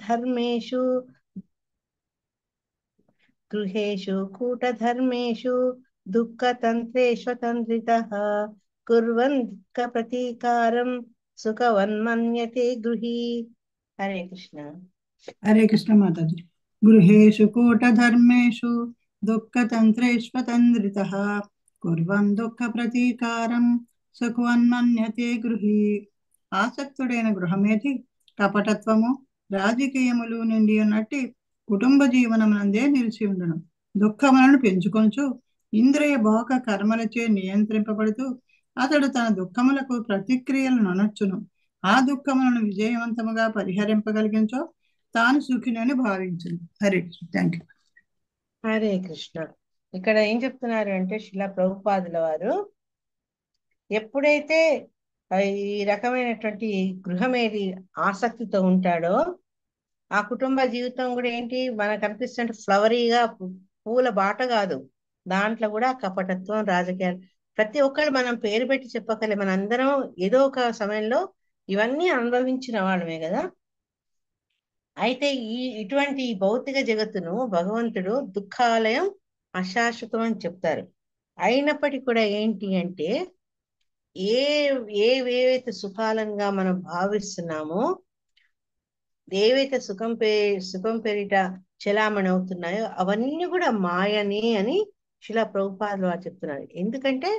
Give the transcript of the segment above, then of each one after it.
కూటధర్మేషు గృహేషు కూటధర్మేషు దుఃఖతంత్రేష్వతంత్రితః కుర్వన్ దుఃఖ ప్రతీకారం సుఖవన్మన్యతే గృహీ. హరే కృష్ణ. హరే కృష్ణ మాతాజీ. గృహేషు కూటధర్మేషు దుఃఖతంత్రేష్వతంత్రితః కుర్వన్ దుఃఖ ప్రతీకారం సుఖవన్మన్యతే గృహీ. ఆసక్తుడైన గృహమేది కపటత్వము రాజకీయములు నిండి ఉన్నట్టి కుటుంబ జీవనమునందే నిలిచి ఉండను. దుఃఖములను పెంచుకొంచు ఇంద్రియ భోగ కర్మలచే నియంత్రింపబడుతూ అతడు తన దుఃఖములకు ప్రతిక్రియలను అనొచ్చును. ఆ దుఃఖములను విజయవంతముగా పరిహరింపగలిగించో తాను సుఖినని భావించును. హరే కృష్ణ. Thank you. హరే కృష్ణ. ఇక్కడ ఏం చెప్తున్నారు అంటే శిలా ప్రభుపాదుల వారు ఎప్పుడైతే ఈ రకమైనటువంటి గృహమేది ఆసక్తితో ఉంటాడో ఆ కుటుంబ జీవితం కూడా ఏంటి మనకు అనిపిస్తుంటే ఫ్లవరీగా పూల బాట కాదు. దాంట్లో కూడా కపటత్వం రాజకీయాలు ప్రతి ఒక్కరు మనం పేరు పెట్టి చెప్పకలే, మన అందరం ఏదో ఒక సమయంలో ఇవన్నీ అనుభవించిన వాళ్ళమే కదా. అయితే ఇటువంటి భౌతిక జగత్తును భగవంతుడు దుఃఖాలయం అశాశ్వతం అని చెప్తారు. అయినప్పటికీ కూడా ఏంటి అంటే ఏవైతే సుఖాలంగా మనం భావిస్తున్నామో, ఏవైతే సుఖం పేరిట చలామణి అవుతున్నాయో అవన్నీ కూడా మాయనే అని శిలా ప్రభుపాదులు వారు చెప్తున్నారు. ఎందుకంటే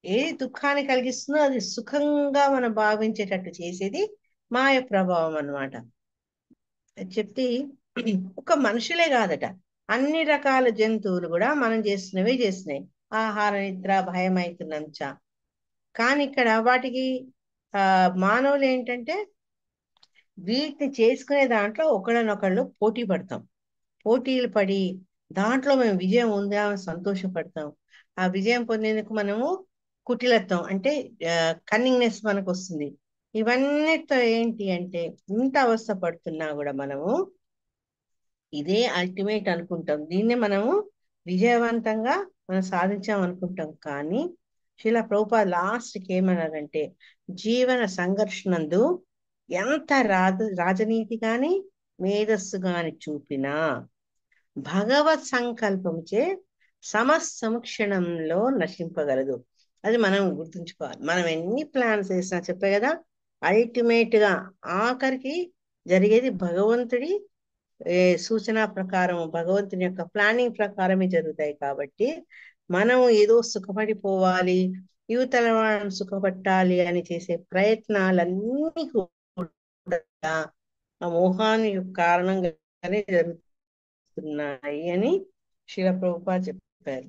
ఏది దుఃఖాన్ని కలిగిస్తుందో అది సుఖంగా మనం భావించేటట్టు చేసేది మాయ ప్రభావం అన్నమాట. చెప్తే ఒక మనుషులే కాదట, అన్ని రకాల జంతువులు కూడా మనం చేస్తున్నాయి. ఆహార నిద్ర భయం అవుతున్నంచ. కానీ ఇక్కడ వాటికి మానవులు ఏంటంటే వీటిని చేసుకునే దాంట్లో ఒకళ్ళనొకళ్ళు పోటీ పడతాం. పోటీలు పడి దాంట్లో మేము విజయం ఉందామని సంతోషపడతాం. ఆ విజయం పొందేందుకు మనము కుటిలత్వం అంటే కన్నింగ్నెస్ మనకు వస్తుంది. ఇవన్నిటితో ఏంటి అంటే ఇంత అవస్థ పడుతున్నా కూడా మనము ఇదే అల్టిమేట్ అనుకుంటాం. దీన్నే మనము విజయవంతంగా మనం సాధించాం అనుకుంటాం. కానీ శిలా ప్రభుపాద లాస్ట్కి ఏమన్నారంటే జీవన సంఘర్షణందు ఎంత రాజనీతి గాని మేధస్సు గాని చూపినా భగవత్ సంకల్పంచే సమస్తము క్షణంలో నశింపగలదు. అది మనం గుర్తుంచుకోవాలి. మనం ఎన్ని ప్లాన్స్ వేసినా చెప్పే కదా, అల్టిమేట్ గా ఆఖరికి జరిగేది భగవంతుడి సూచన ప్రకారం, భగవంతుని యొక్క ప్లానింగ్ ప్రకారమే జరుగుతాయి. కాబట్టి మనం ఏదో సుఖపడిపోవాలి, యువతల వాళ్ళని సుఖపట్టాలి అని చేసే ప్రయత్నాలన్నీ కూడా ఆ మోహాన్ని కారణంగానే జరుగుతున్నాయి అని శిల ప్రభుపాద చెప్పారు.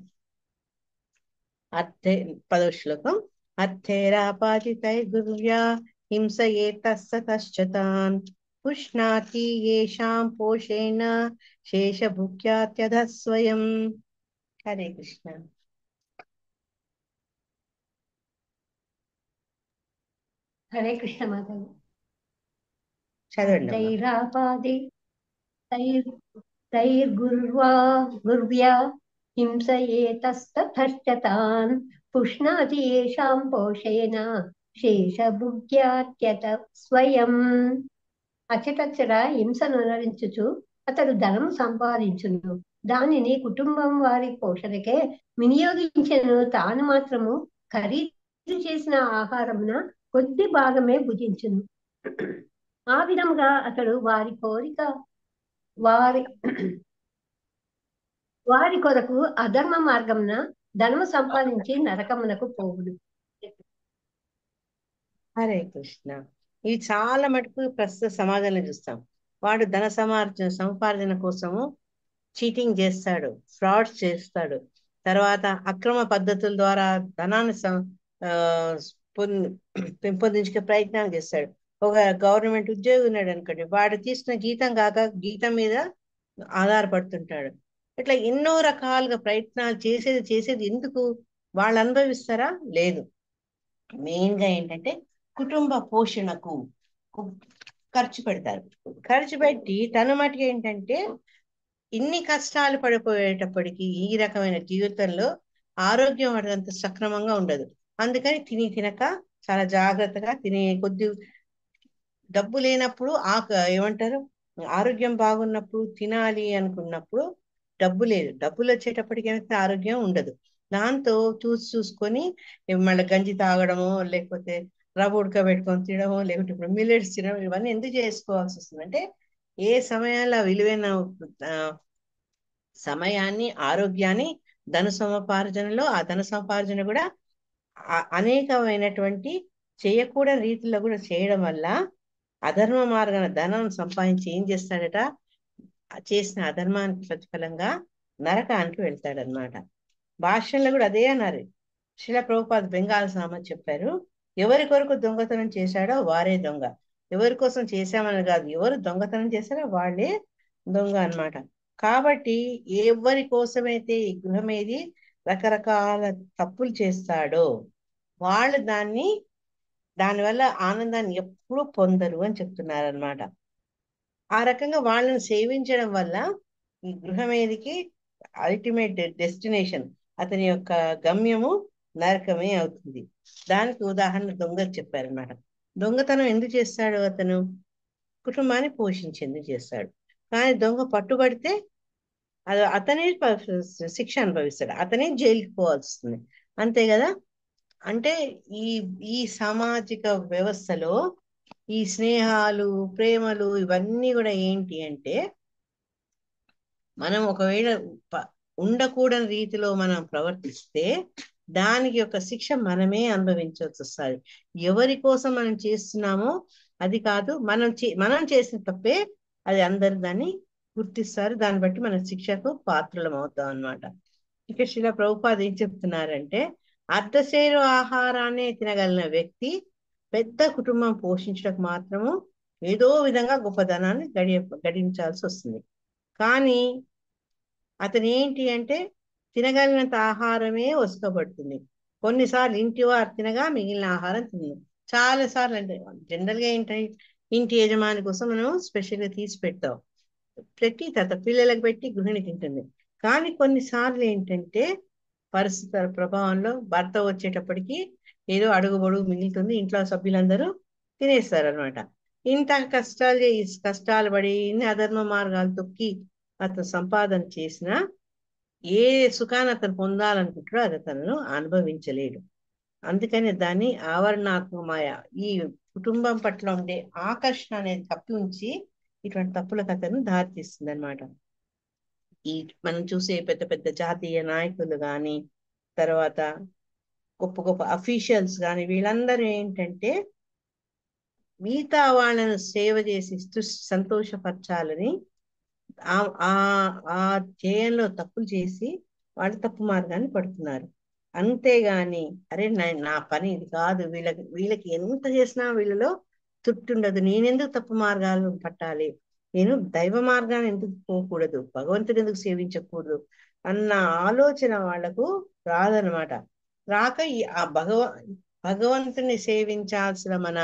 అర్థే 10వ శ్లోకం. అర్థేరాపాతితైర్గుర్వ్యా హింసయేతస్తతశ్చతాన్ పుష్ణాతి యేషాం పోషేణ శేషభుక్యాత్యధ స్వయం. హరే కృష్ణ. హరే కృష్ణ మాతాజీ. చదవండి. తైరాపాది తైర్గుర్వ్యా హింసయేతస్తతశ్చతాన్ పుష్ణాతి యేషాం పోషేణ శేషభుక్యాత్యత స్వయం. అచటచ్చట హింసను అనుసరించుచు అతడు ధనము సంపాదించును, దానిని కుటుంబం వారి పోషణకే వినియోగించను. తాను మాత్రము ఖరీదు చేసిన ఆహారమున కొద్ది భాగమే భుజించును. ఆ విధముగా అతడు వారి కొరకు అధర్మ మార్గమున ధనము సంపాదించి నరకమునకు పోవును. హరే కృష్ణ. ఇవి చాలా మటుకు ప్రస్తుత సమాజంలో చూస్తాం. వాడు ధన సంపార్జన కోసము చీటింగ్ చేస్తాడు, ఫ్రాడ్స్ చేస్తాడు, తర్వాత అక్రమ పద్ధతుల ద్వారా ధనాన్ని పెంపొందించుకునే ప్రయత్నాలు చేస్తాడు. ఒక గవర్నమెంట్ ఉద్యోగి ఉన్నాడు అనుకోండి, వాడు తీసుకున్న జీతం కాక జీతం మీద ఆధారపడుతుంటాడు. ఇట్లా ఎన్నో రకాలుగా ప్రయత్నాలు చేసేది ఎందుకు? వాళ్ళు అనుభవిస్తారా? లేదు. మెయిన్ గా ఏంటంటే కుటుంబ పోషణకు ఖర్చు పెడతారు. ఖర్చు పెట్టి తన మటుకు ఏంటంటే ఇన్ని కష్టాలు పడిపోయేటప్పటికీ ఈ రకమైన జీవితంలో ఆరోగ్యం అంత సక్రమంగా ఉండదు. అందుకని తినక చాలా జాగ్రత్తగా తినే కొద్ది డబ్బు లేనప్పుడు ఏమంటారు ఆరోగ్యం బాగున్నప్పుడు తినాలి అనుకున్నప్పుడు డబ్బు లేదు, డబ్బులు వచ్చేటప్పటికి కనుక ఆరోగ్యం ఉండదు. దాంతో చూసుకొని మళ్ళీ గంజి తాగడము, లేకపోతే రవ్వ ఉడకబెట్టుకొని తినడము, లేకపోతే ఇప్పుడు మిల్లెట్స్ తినడం, ఇవన్నీ ఎందుకు చేసుకోవాల్సి వస్తుంది అంటే ఏ సమయాల్లో విలువైన ఆ, సమయాన్ని, ఆరోగ్యాన్ని ధన సముపార్జనలో, ఆ ధన సముపార్జన కూడా అనేకమైనటువంటి చేయకూడని రీతిలో కూడా చేయడం వల్ల అధర్మ మార్గాన ధనం సంపాదించి ఏం చేస్తాడట, చేసిన అధర్మానికి ప్రతిఫలంగా నరకానికి వెళ్తాడనమాట. భాష్యంలో కూడా అదే అన్నారు. శిల ప్రభుపాద్ బెంగాల్ సామత్ చెప్పారు, ఎవరి కొరకు దొంగతనం చేశాడో వారే దొంగ, ఎవరి కోసం చేశామని కాదు, ఎవరు దొంగతనం చేశారో వాళ్ళే దొంగ అన్నమాట. కాబట్టి ఎవరి కోసమైతే ఈ గృహమేది రకరకాల తప్పులు చేస్తాడో వాళ్ళు దానివల్ల ఆనందాన్ని ఎప్పుడూ పొందరు అని చెప్తున్నారు అనమాట. ఆ రకంగా వాళ్ళని సేవించడం వల్ల ఈ గృహమేదికి అల్టిమేట్ డెస్టినేషన్, అతని యొక్క గమ్యము నరకమే అవుతుంది. దానికి ఉదాహరణ దొంగ చెప్పారనమాట. దొంగతనం ఎందుకు చేస్తాడు అతను? కుటుంబాన్ని పోషించేందుకు చేస్తాడు. కానీ దొంగ పట్టుబడితే అది అతనే శిక్ష అనుభవిస్తాడు, అతనే జైలుకి పోవాల్సి వస్తుంది, అంతే కదా. అంటే ఈ ఈ సామాజిక వ్యవస్థలో ఈ స్నేహాలు, ప్రేమలు ఇవన్నీ కూడా ఏంటి అంటే మనం ఒకవేళ ఉండకూడని రీతిలో మనం ప్రవర్తిస్తే దానికి ఒక శిక్ష మనమే అనుభవించాల్సి వస్తుంది. ఎవరి కోసం మనం చేస్తున్నామో అది కాదు, మనం చేసిన తప్పే అది అందరు దాన్ని గుర్తిస్తారు, దాన్ని బట్టి మన శిక్షకు పాత్రలం అవుతాం అనమాట. ఇక శిల ప్రభుపాద ఏం చెప్తున్నారంటే అర్ధశేరు ఆహారాన్ని తినగలిగిన వ్యక్తి పెద్ద కుటుంబం పోషించడం మాత్రము ఏదో విధంగా గొప్పదనాన్ని గడించాల్సి వస్తుంది. కానీ అతను ఏంటి అంటే తినగలిగినంత ఆహారమే వసుకోబడుతుంది. కొన్నిసార్లు ఇంటి వారు తినగా మిగిలిన ఆహారం తినదు. చాలా సార్లు అంటే జనరల్గా ఏంటి, ఇంటి యజమాని కోసం మనం స్పెషల్గా తీసి పెట్టి తర్వాత పిల్లలకు పెట్టి గృహిణి తింటుంది. కానీ కొన్నిసార్లు ఏంటంటే పరిస్థితుల ప్రభావంలో భర్త వచ్చేటప్పటికి ఏదో అడుగుబడుగు మిగులుతుంది, ఇంట్లో సభ్యులందరూ తినేస్తారు అనమాట. ఇంత కష్టాలు పడి ఇన్ని అధర్మ మార్గాలు తొక్కి అతను సంపాదన చేసినా ఏ సుఖాన్ని అతను పొందాలనుకుంటాడో అది అతను అనుభవించలేడు. అందుకని దాన్ని ఆవరణాత్మకమాయ, ఈ కుటుంబం పట్ల ఉండే ఆకర్షణ అనేది తప్పి ఉంచి ఇటువంటి తప్పులకు అతను దారితీస్తుంది అనమాట. ఈ మనం చూసే పెద్ద పెద్ద జాతీయ నాయకులు కానీ, తర్వాత గొప్ప గొప్ప అఫీషియల్స్ కానీ, వీళ్ళందరూ ఏంటంటే మిగతా వాళ్ళను సేవ చేసి సంతోషపరచాలని ఆ ఆ ఆ ధ్యేయంలో తప్పులు చేసి వాళ్ళు తప్పు మార్గాన్ని పడుతున్నారు. అంతేగాని అరే నా పని ఇది కాదు, వీళ్ళకి ఎంత చేసినా వీళ్ళలో తృప్తి ఉండదు, నేనెందుకు తప్పు మార్గాలు పట్టాలి, నేను దైవ మార్గాన్ని ఎందుకు పోకూడదు, భగవంతుని ఎందుకు సేవించకూడదు అన్న ఆలోచన వాళ్లకు రాదనమాట. రాక ఆ భగవంతుని సేవించాల్సిన మన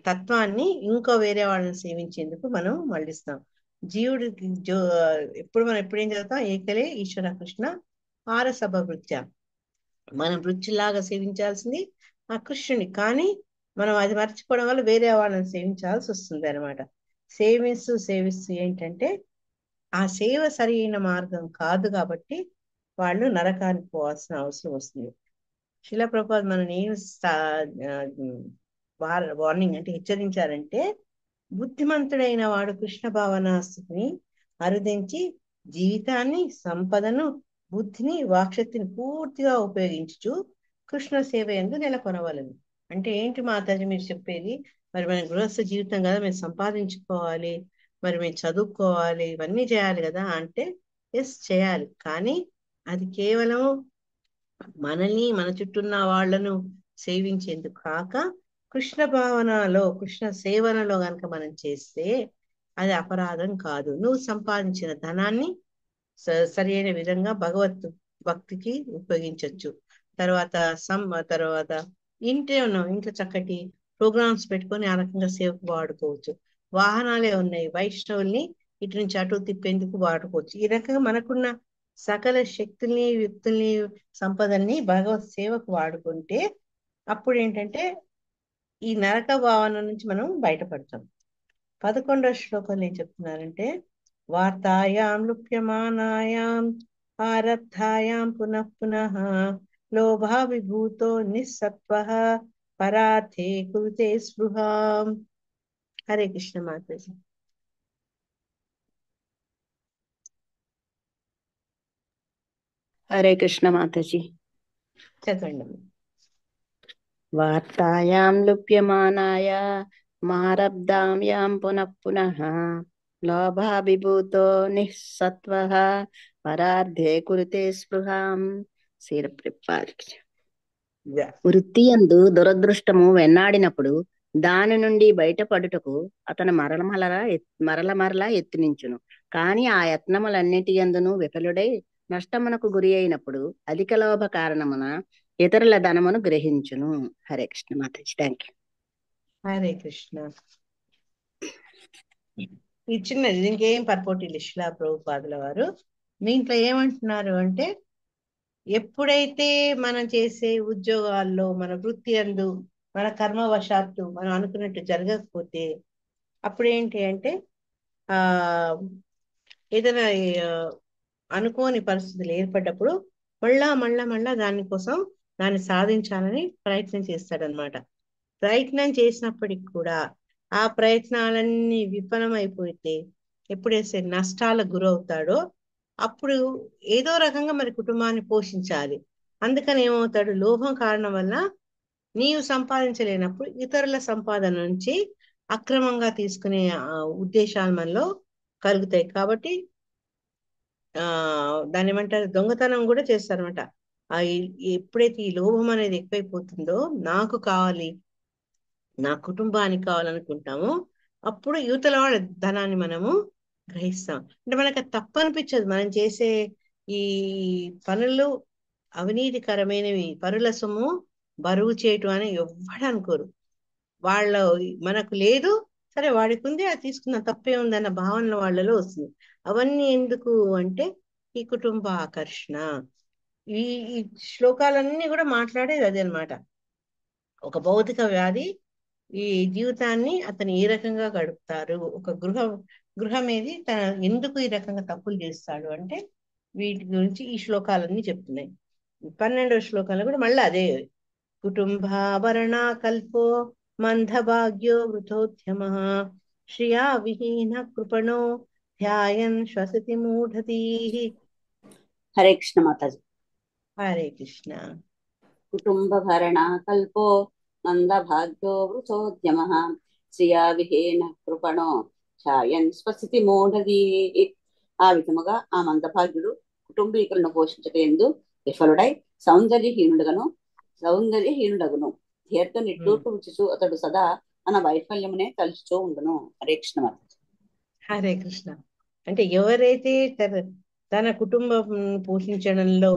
తత్వాన్ని ఇంకో వేరే వాళ్ళని సేవించేందుకు మనం మళ్ళిస్తాం. జీవుడికి ఎప్పుడు ఏం చదువుతాం, ఏకలే ఈశ్వర కృష్ణ ఆరసభ వృత్య, మనం వృత్తిలాగా సేవించాల్సింది ఆ కృష్ణుని, కానీ మనం అది మర్చిపోవడం వల్ల వేరే వాళ్ళని సేవించాల్సి వస్తుంది అనమాట. సేవిస్తూ ఏంటంటే ఆ సేవ సరైన మార్గం కాదు, కాబట్టి వాళ్ళు నరకానికి పోవాల్సిన అవసరం వస్తుంది. శిలా ప్రభుపాద మనం ఏం వార్నింగ్ అంటే హెచ్చరించారంటే బుద్ధిమంతుడైన వాడు కృష్ణ భావనాస్థితిని అరుదించి జీవితాన్ని, సంపదను, బుద్ధిని, వాక్శక్తిని పూర్తిగా ఉపయోగించు కృష్ణ సేవ యందు నెలకొనవలను. అంటే ఏంటి మాతాజీ మీరు చెప్పేది? మరి మన గృహస్థ జీవితం కదా, మేము సంపాదించుకోవాలి, మరి మేము చదువుకోవాలి, ఇవన్నీ చేయాలి కదా అంటే ఎస్ చేయాలి, కానీ అది కేవలం మనల్ని, మన చుట్టూన్న వాళ్లను సేవించేందుకు కాక కృష్ణ భావనలో, కృష్ణ సేవనలో గనక మనం చేస్తే అది అపరాధం కాదు. నువ్వు సంపాదించిన ధనాన్ని సరైన విధంగా భగవత్ భక్తికి ఉపయోగించవచ్చు. తర్వాత ఇంట్లో చక్కటి ప్రోగ్రామ్స్ పెట్టుకొని ఆ రకంగా సేవకు వాడుకోవచ్చు. వాహనాలే ఉన్నాయి, వైష్ణవుల్ని ఇటు నుంచి అటు తిప్పేందుకు వాడుకోవచ్చు. ఈ రకంగా మనకున్న సకల శక్తుల్ని, యుక్తుల్ని, సంపదల్ని భగవత్ సేవకు వాడుకుంటే అప్పుడు ఏంటంటే ఈ నరక భావన నుంచి మనం బయటపడతాం. 11వ శ్లోకంలో ఏం చెప్తున్నారంటే వార్తాయాం లుప్యమానాయాం ఆరబ్ధాయాం పునః పునః లోభావిభూతో నిస్సత్వః పరార్థే కురుతే స్పృహాం. హరే కృష్ణ మాతాజీ. హరే కృష్ణ మాతాజీ. చదవండి. వార్తాయాం లుప్యమానాయ మారబ్ధాయాం పునః పునః లోభాభిభూతో నిస్సత్వః పరార్థే కురుతే స్పృహాం. వృత్తి యందు దురదృష్టము వెన్నాడినప్పుడు దాని నుండి బయటపడుటకు అతను మరల యత్నించును. కాని ఆ యత్నములన్నిటి యందును విఫలుడై నష్టమునకు గురి అయినప్పుడు అధిక లోభ కారణమున ఇతరుల ధనమును గ్రహించును. హరే కృష్ణ మాతాజీ. Thank you. హరే కృష్ణ. ఈ చిన్నది ఇంకేం పర్పోటి లిష్లా ప్రభుపాదుల వారు దీంట్లో ఏమంటున్నారు అంటే ఎప్పుడైతే మనం చేసే ఉద్యోగాల్లో మన వృత్తి అందు మన కర్మవశాత్తు మనం అనుకున్నట్టు జరగకపోతే అప్పుడు ఏంటి అంటే ఆ ఏదైనా అనుకోని పరిస్థితులు ఏర్పడ్డప్పుడు మళ్ళా దాన్ని సాధించాలని ప్రయత్నం చేస్తాడనమాట. ప్రయత్నం చేసినప్పటికి కూడా ఆ ప్రయత్నాలన్నీ విఫలమైపోతే ఎప్పుడైతే నష్టాలకు గురవుతాడో అప్పుడు ఏదో రకంగా మరి కుటుంబాన్ని పోషించాలి. అందుకని ఏమవుతాడు, లోభం కారణం వల్ల నీవు సంపాదించలేనప్పుడు ఇతరుల సంపాదన నుంచి అక్రమంగా తీసుకునే ఉద్దేశాలు మనలో కలుగుతాయి. కాబట్టి దాన్ని ఏమంటారు, దొంగతనం కూడా చేస్తారనమాట. ఎప్పుడైతే ఈ లోభం అనేది ఎక్కువైపోతుందో నాకు కావాలి, నా కుటుంబానికి కావాలనుకుంటామో అప్పుడు యువతల వాళ్ళ ధనాన్ని మనము గ్రహిస్తాం. అంటే మనకు తప్పు అనిపించదు. మనం చేసే ఈ పనులు అవినీతికరమైనవి, పరుల సొమ్ము బరువు చేయటం అని ఎవ్వడు అనుకోరు. వాళ్ళ మనకు లేదు, సరే వాడికి ఉంది, అది తీసుకున్న తప్పే ఉందన్న భావన వాళ్ళలో వస్తుంది. అవన్నీ ఎందుకు అంటే ఈ కుటుంబ ఆకర్షణ. ఈ శ్లోకాలన్నీ కూడా మాట్లాడేది అదే అనమాట. ఒక భౌతిక వ్యాధి ఈ జీవితాన్ని అతను ఏ రకంగా గడుపుతారు, ఒక గృహం ఏది తన ఎందుకు ఈ రకంగా తప్పులు చేస్తాడు అంటే వీటి గురించి ఈ శ్లోకాలన్నీ చెప్తున్నాయి. 12వ శ్లోకంలో కూడా మళ్ళీ అదే కుటుంబాభరణ కల్పో మందభాగ్యో వృథోద్యమ శ్రియా విహీన కృపణో ధ్యాయన్ శ్వసతి మూఢతీ. హరే కృష్ణ మాతాజీ. హరే కృష్ణ. కుటుంబ భరణ కల్పో మందభాగ్యో వృథోద్యమః శ్రియా విహీన కృపణో ఛాయన్ స్వస్థితి మూఢదీ. ఆ విధముగా ఆ మందభాగ్యుడు కుటుంబీకులను పోషించటందు విఫలుడై సౌందర్యహీనుడగును. దీర్ఘ నిట్టూర్పు విచుచు అతడు సదా తన వైఫల్యమునే తలుచుతూ ఉండును. హరే కృష్ణ మాతాజీ. హరే కృష్ణ. అంటే ఎవరైతే తన కుటుంబం పోషించడంలో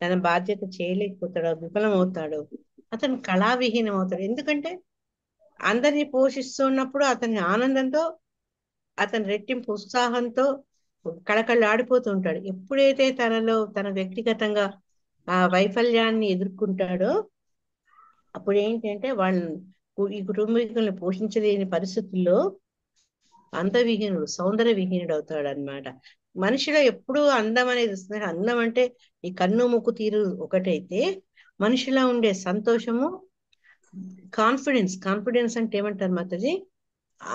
తన బాధ్యత చేయలేకపోతాడో, విఫలమవుతాడో, అతను కళావిహీనం అవుతాడు. ఎందుకంటే అందరినీ పోషిస్తున్నప్పుడు అతని ఆనందంతో, అతని రెట్టింపు ఉత్సాహంతో కళకళలాడిపోతూ ఉంటాడు. ఎప్పుడైతే తన వ్యక్తిగతంగా ఆ వైఫల్యాన్ని ఎదుర్కొంటాడో అప్పుడు ఏంటంటే ఈ కుటుంబీకుల్ని పోషించలేని పరిస్థితుల్లో అందవిహీనుడు, సౌందర్య విహీనుడు అవుతాడు అనమాట. మనిషిలో ఎప్పుడూ అందం అనేది వస్తుంది. అందం అంటే ఈ కన్ను ముక్కు తీరు ఒకటైతే మనిషిలో ఉండే సంతోషము, కాన్ఫిడెన్స్ అంటే ఏమంటారు మాతాజీ,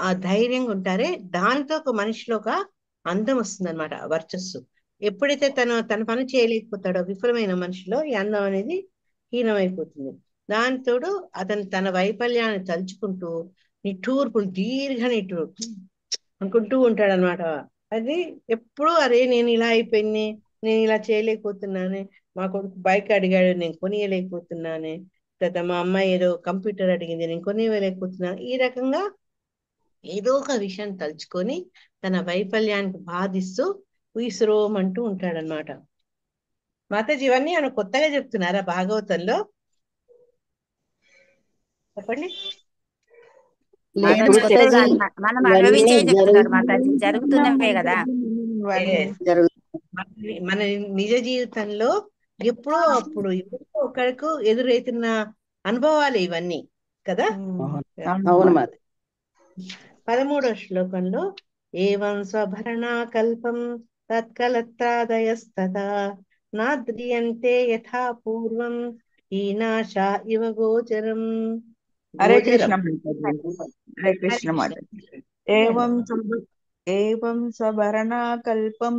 ఆ ధైర్యంగా ఉంటారే దానితో ఒక మనిషిలో ఒక అందం వస్తుంది అనమాట, వర్చస్సు. ఎప్పుడైతే తన పని చేయలేకపోతాడో విఫలమైన మనిషిలో ఈ అందం అనేది హీనమైపోతుంది. దానితోడు అతను తన వైఫల్యాన్ని తలుచుకుంటూ దీర్ఘ నిట్టూర్పు అనుకుంటూ ఉంటాడు అనమాట. అది ఎప్పుడు అరే నేను ఇలా అయిపోయింది, నేను ఇలా చేయలేకపోతున్నాను, మా కొడుకు బైక్ అడిగాడు నేను కొనియలేకపోతున్నాను, లేదా మా అమ్మాయి ఏదో కంప్యూటర్ అడిగింది నేను కొనియలేకపోతున్నాను. ఈ రకంగా ఏదో ఒక విషయం తలుచుకొని తన వైఫల్యానికి బాధిస్తూ ఉయిసురోమంటూ ఉంటాడనమాట. మాతాజీ ఇవన్నీ ఆయన కొత్తగా చెప్తున్నారా భాగవతంలో? చెప్పండి. మనం అనుభవించే చెప్తున్నారు మాతాజీ, జరుగుతున్నవే కదా. మన నిజ జీవితంలో ఎప్పుడో ఒకరికి ఎదురైతున్న అనుభవాలు ఇవన్నీ కదా. అవును మాత. 13వ శ్లోకంలో ఏవం స్వభరణా కల్పం తత్కలత్రాదయస్తదా నాద్రియంతే యథా పూర్వం హీనాశా ఇవ గోచరం. హరే గోచరం. కృష్ణ మాతాజీ. హరే కృష్ణ మాతాజీ. ఏవం సభరణా కల్పం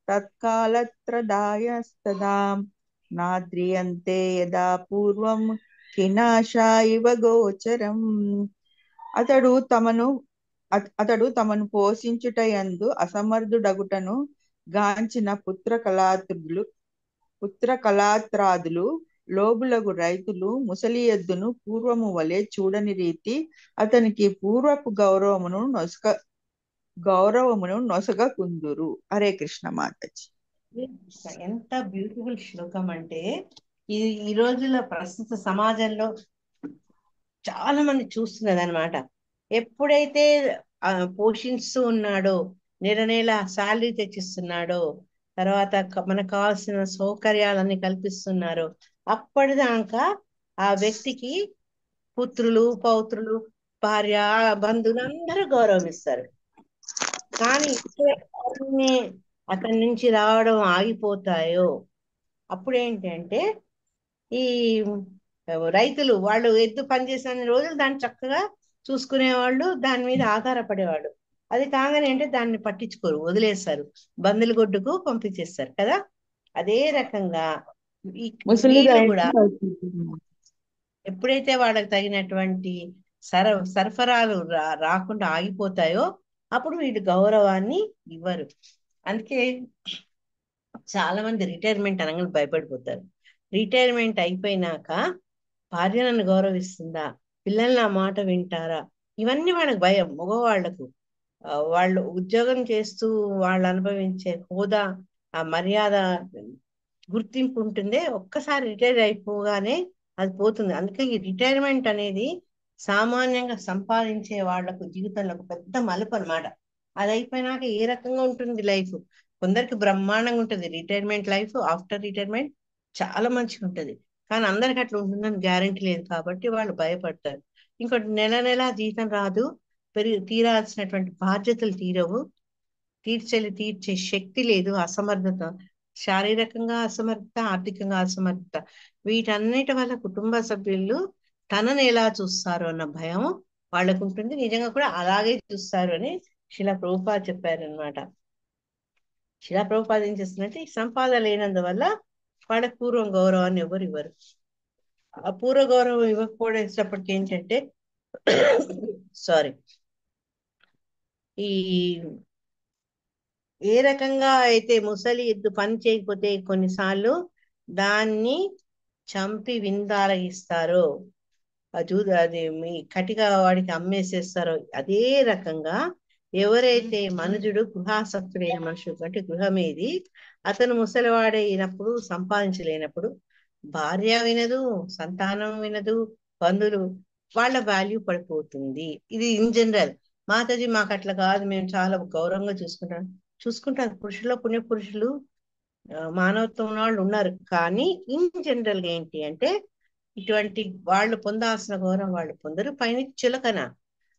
తత్కాలత్రదాయస్తదా నాద్రియంతే యదా పూర్వం కినాశా ఇవ గోచరం. అతడు తమను పోషించుటయందు అసమర్థుడగుటను గాంచిన పుత్రకళాత్రాదులు లోబులగు రైతులు ముసలి ఎద్దును పూర్వము వలె చూడని రీతి అతనికి పూర్వపు గౌరవమును నొసగకుందురు. హరే కృష్ణ మాతాజీ. ఎంత బ్యూటిఫుల్ శ్లోకం అంటే ఇది ఈ రోజుల ప్రస్తుత సమాజంలో చాలా మంది చూస్తున్నది అనమాట. ఎప్పుడైతే పోషిస్తూ ఉన్నాడో, నెల శాలరీ తెచ్చిస్తున్నాడో, తర్వాత మనకు కావాల్సిన సౌకర్యాలన్నీ కల్పిస్తున్నారో, అప్పటిదాకా ఆ వ్యక్తికి పుత్రులు, పౌత్రులు, భార్య, బంధువులు అందరూ గౌరవం ఇస్తారు. కానీ ఎప్పుడైతే అతని నుంచి రావడం ఆగిపోతాయో అప్పుడు ఏంటంటే ఈ రైతులు వాళ్ళు ఎద్దు పనిచేసిన రోజులు దాన్ని చక్కగా చూసుకునేవాళ్ళు, దాని మీద ఆధారపడేవాళ్ళు. అది కాగానే అంటే దాన్ని పట్టించుకోరు, వదిలేస్తారు, బందుల గొడ్డుకు పంపించేస్తారు కదా. అదే రకంగా ఈ వీళ్ళు కూడా ఎప్పుడైతే వాళ్ళకి తగినటువంటి సరఫరాలు రాకుండా ఆగిపోతాయో అప్పుడు వీళ్ళు గౌరవాన్ని ఇవ్వరు. అందుకే చాలా మంది రిటైర్మెంట్ అనగానే భయపడిపోతారు. రిటైర్మెంట్ అయిపోయినాక భార్య నన్ను గౌరవిస్తుందా, పిల్లలు నా మాట వింటారా, ఇవన్నీ వాళ్ళకి భయం. మగవాళ్లకు వాళ్ళు ఉద్యోగం చేస్తూ వాళ్ళు అనుభవించే హోదా, ఆ మర్యాద, గుర్తింపు ఉంటుందే, ఒక్కసారి రిటైర్ అయిపోగానే అది పోతుంది. అందుకే ఈ రిటైర్మెంట్ అనేది సామాన్యంగా సంపాదించే వాళ్లకు జీవితంలో ఒక పెద్ద మలుపు అనమాట. అది అయిపోయినాక ఏ రకంగా ఉంటుంది లైఫ్? కొందరికి బ్రహ్మాండంగా ఉంటుంది రిటైర్మెంట్ లైఫ్. ఆఫ్టర్ రిటైర్మెంట్ చాలా మంచిగా ఉంటుంది. కానీ అందరికి అట్లా ఉంటుందని గ్యారంటీ లేదు కాబట్టి వాళ్ళు భయపడతారు. ఇంకోటి నెల జీతం రాదు, తీరాల్సినటువంటి బాధ్యతలు తీరవు, తీర్చే శక్తి లేదు, అసమర్థత, శారీరకంగా అసమర్థత, ఆర్థికంగా అసమర్థత. వీటన్నిటి వల్ల కుటుంబ సభ్యులు తనని ఎలా చూస్తారు అన్న భయం వాళ్ళకు ఉంటుంది. నిజంగా కూడా అలాగే చూస్తారు అని శిలా ప్రభుపాద చెప్పారనమాట. శిలా ప్రభుపాద ఏం చేస్తుందంటే ఈ సంపాదన లేనందువల్ల వాళ్ళకి పూర్వం గౌరవాన్ని ఎవరు ఇవ్వరు. ఆ పూర్వ గౌరవం ఇవ్వకపోయేటప్పటికి ఏంటంటే ఈ ఏ రకంగా అయితే ముసలి ఎద్దు పని చేయకపోతే కొన్నిసార్లు దాన్ని చంపి విందాలగిస్తారో, అది మీ కటిగా వాడికి అమ్మేసేస్తారో, అదే రకంగా ఎవరైతే మనుజుడు గృహాసక్తుడైన మనుషుడు అంటే గృహమేది అతను ముసలివాడైనప్పుడు, సంపాదించలేనప్పుడు భార్య వినదు, సంతానం వినదు, బంధువులు, వాళ్ళ వాల్యూ పడిపోతుంది. ఇది ఇన్ జనరల్. మాతాజీ మాకు అట్లా కాదు, మేము చాలా గౌరవంగా చూసుకుంటారు. పురుషుల్లో పుణ్య పురుషులు, మానవత్వం వాళ్ళు ఉన్నారు. కానీ ఇన్ జనరల్ గా ఏంటి అంటే ఇటువంటి వాళ్ళు పొందాల్సిన గౌరవం వాళ్ళు పొందరు. పైన చులకన.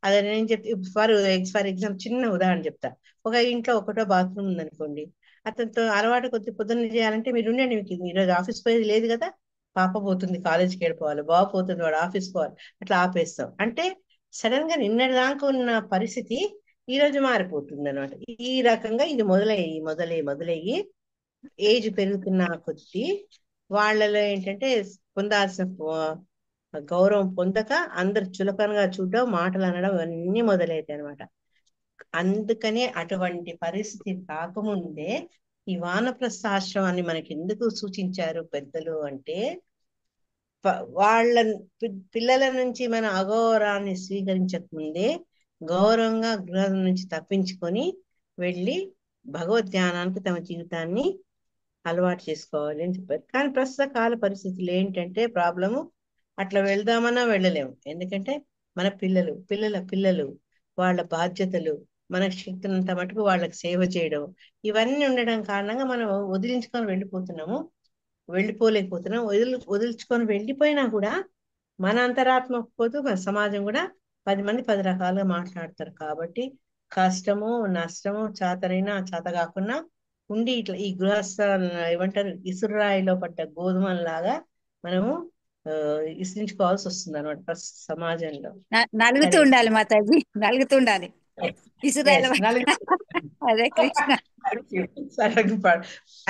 అదే నేను చెప్తే ఫర్ ఎగ్జాంపుల్ చిన్న ఉదాహరణ చెప్తా. ఒక ఇంట్లో ఒకటో బాత్రూమ్ ఉందనుకోండి, అతనితో అలవాటు కొద్ది పొద్దున్న చేయాలంటే మీరు ఉండండి, మీకు ఈరోజు ఆఫీస్ పోయేది లేదు కదా, పాప పోతుంది కాలేజీకి వెళ్ళిపోవాలి, బాబు పోతుంది వాడు ఆఫీస్ పోవాలి, అట్లా ఆపేస్తాం. అంటే సడన్ గా నిన్నటి దాకా ఉన్న పరిస్థితి ఈ రోజు మారిపోతుంది అనమాట. ఈ రకంగా ఇది మొదలయ్యి ఏజ్ పెరుగుతున్న కొద్దీ వాళ్ళలో ఏంటంటే పొందాల్సిన గౌరవం పొందక అందరు చులకనగా చూడడం, మాటలు అనడం ఇవన్నీ మొదలవుతాయి అనమాట. అందుకనే అటువంటి పరిస్థితి రాకముందే ఈ వానప్రస్థాశ్రమాన్ని మనకి ఎందుకు సూచించారు పెద్దలు అంటే, వాళ్ళ పిల్లల నుంచి మన అగౌరవాన్ని స్వీకరించకముందే గౌరవంగా గృహం నుంచి తప్పించుకొని వెళ్ళి భగవద్ ధ్యానానికి తమ జీవితాన్ని అలవాటు చేసుకోవాలి అని చెప్పారు. కానీ ప్రస్తుత కాల పరిస్థితులు ఏంటంటే ప్రాబ్లము, అట్లా వెళ్దామన్నా వెళ్ళలేము. ఎందుకంటే మన పిల్లలు వాళ్ళ బాధ్యతలు, మన శక్తినంత మటుకు వాళ్ళకి సేవ చేయడం, ఇవన్నీ ఉండడం కారణంగా మనం వదిలించుకొని వెళ్ళిపోలేకపోతున్నాం. వదిలించుకొని వెళ్ళిపోయినా కూడా మన అంతరాత్మ పోతూ మన సమాజం కూడా 10 మంది 10 రకాలుగా మాట్లాడతారు కాబట్టి కష్టము నష్టము చేతనైనా చేత కాకుండా ఉండి ఇట్లా ఈ గృహస్థ ఏమంటారు ఇసురాయిలో పడ్డ గోధుమలాగా మనము ఆ, ఇసిరించుకోవాల్సి వస్తుంది అనమాట సమాజంలో. నలుగుతూ సరే. ఉండాలి మాతాజీ, నలుగుతూ ఉండాలి. ఇసురాయల అదే కృష్ణ.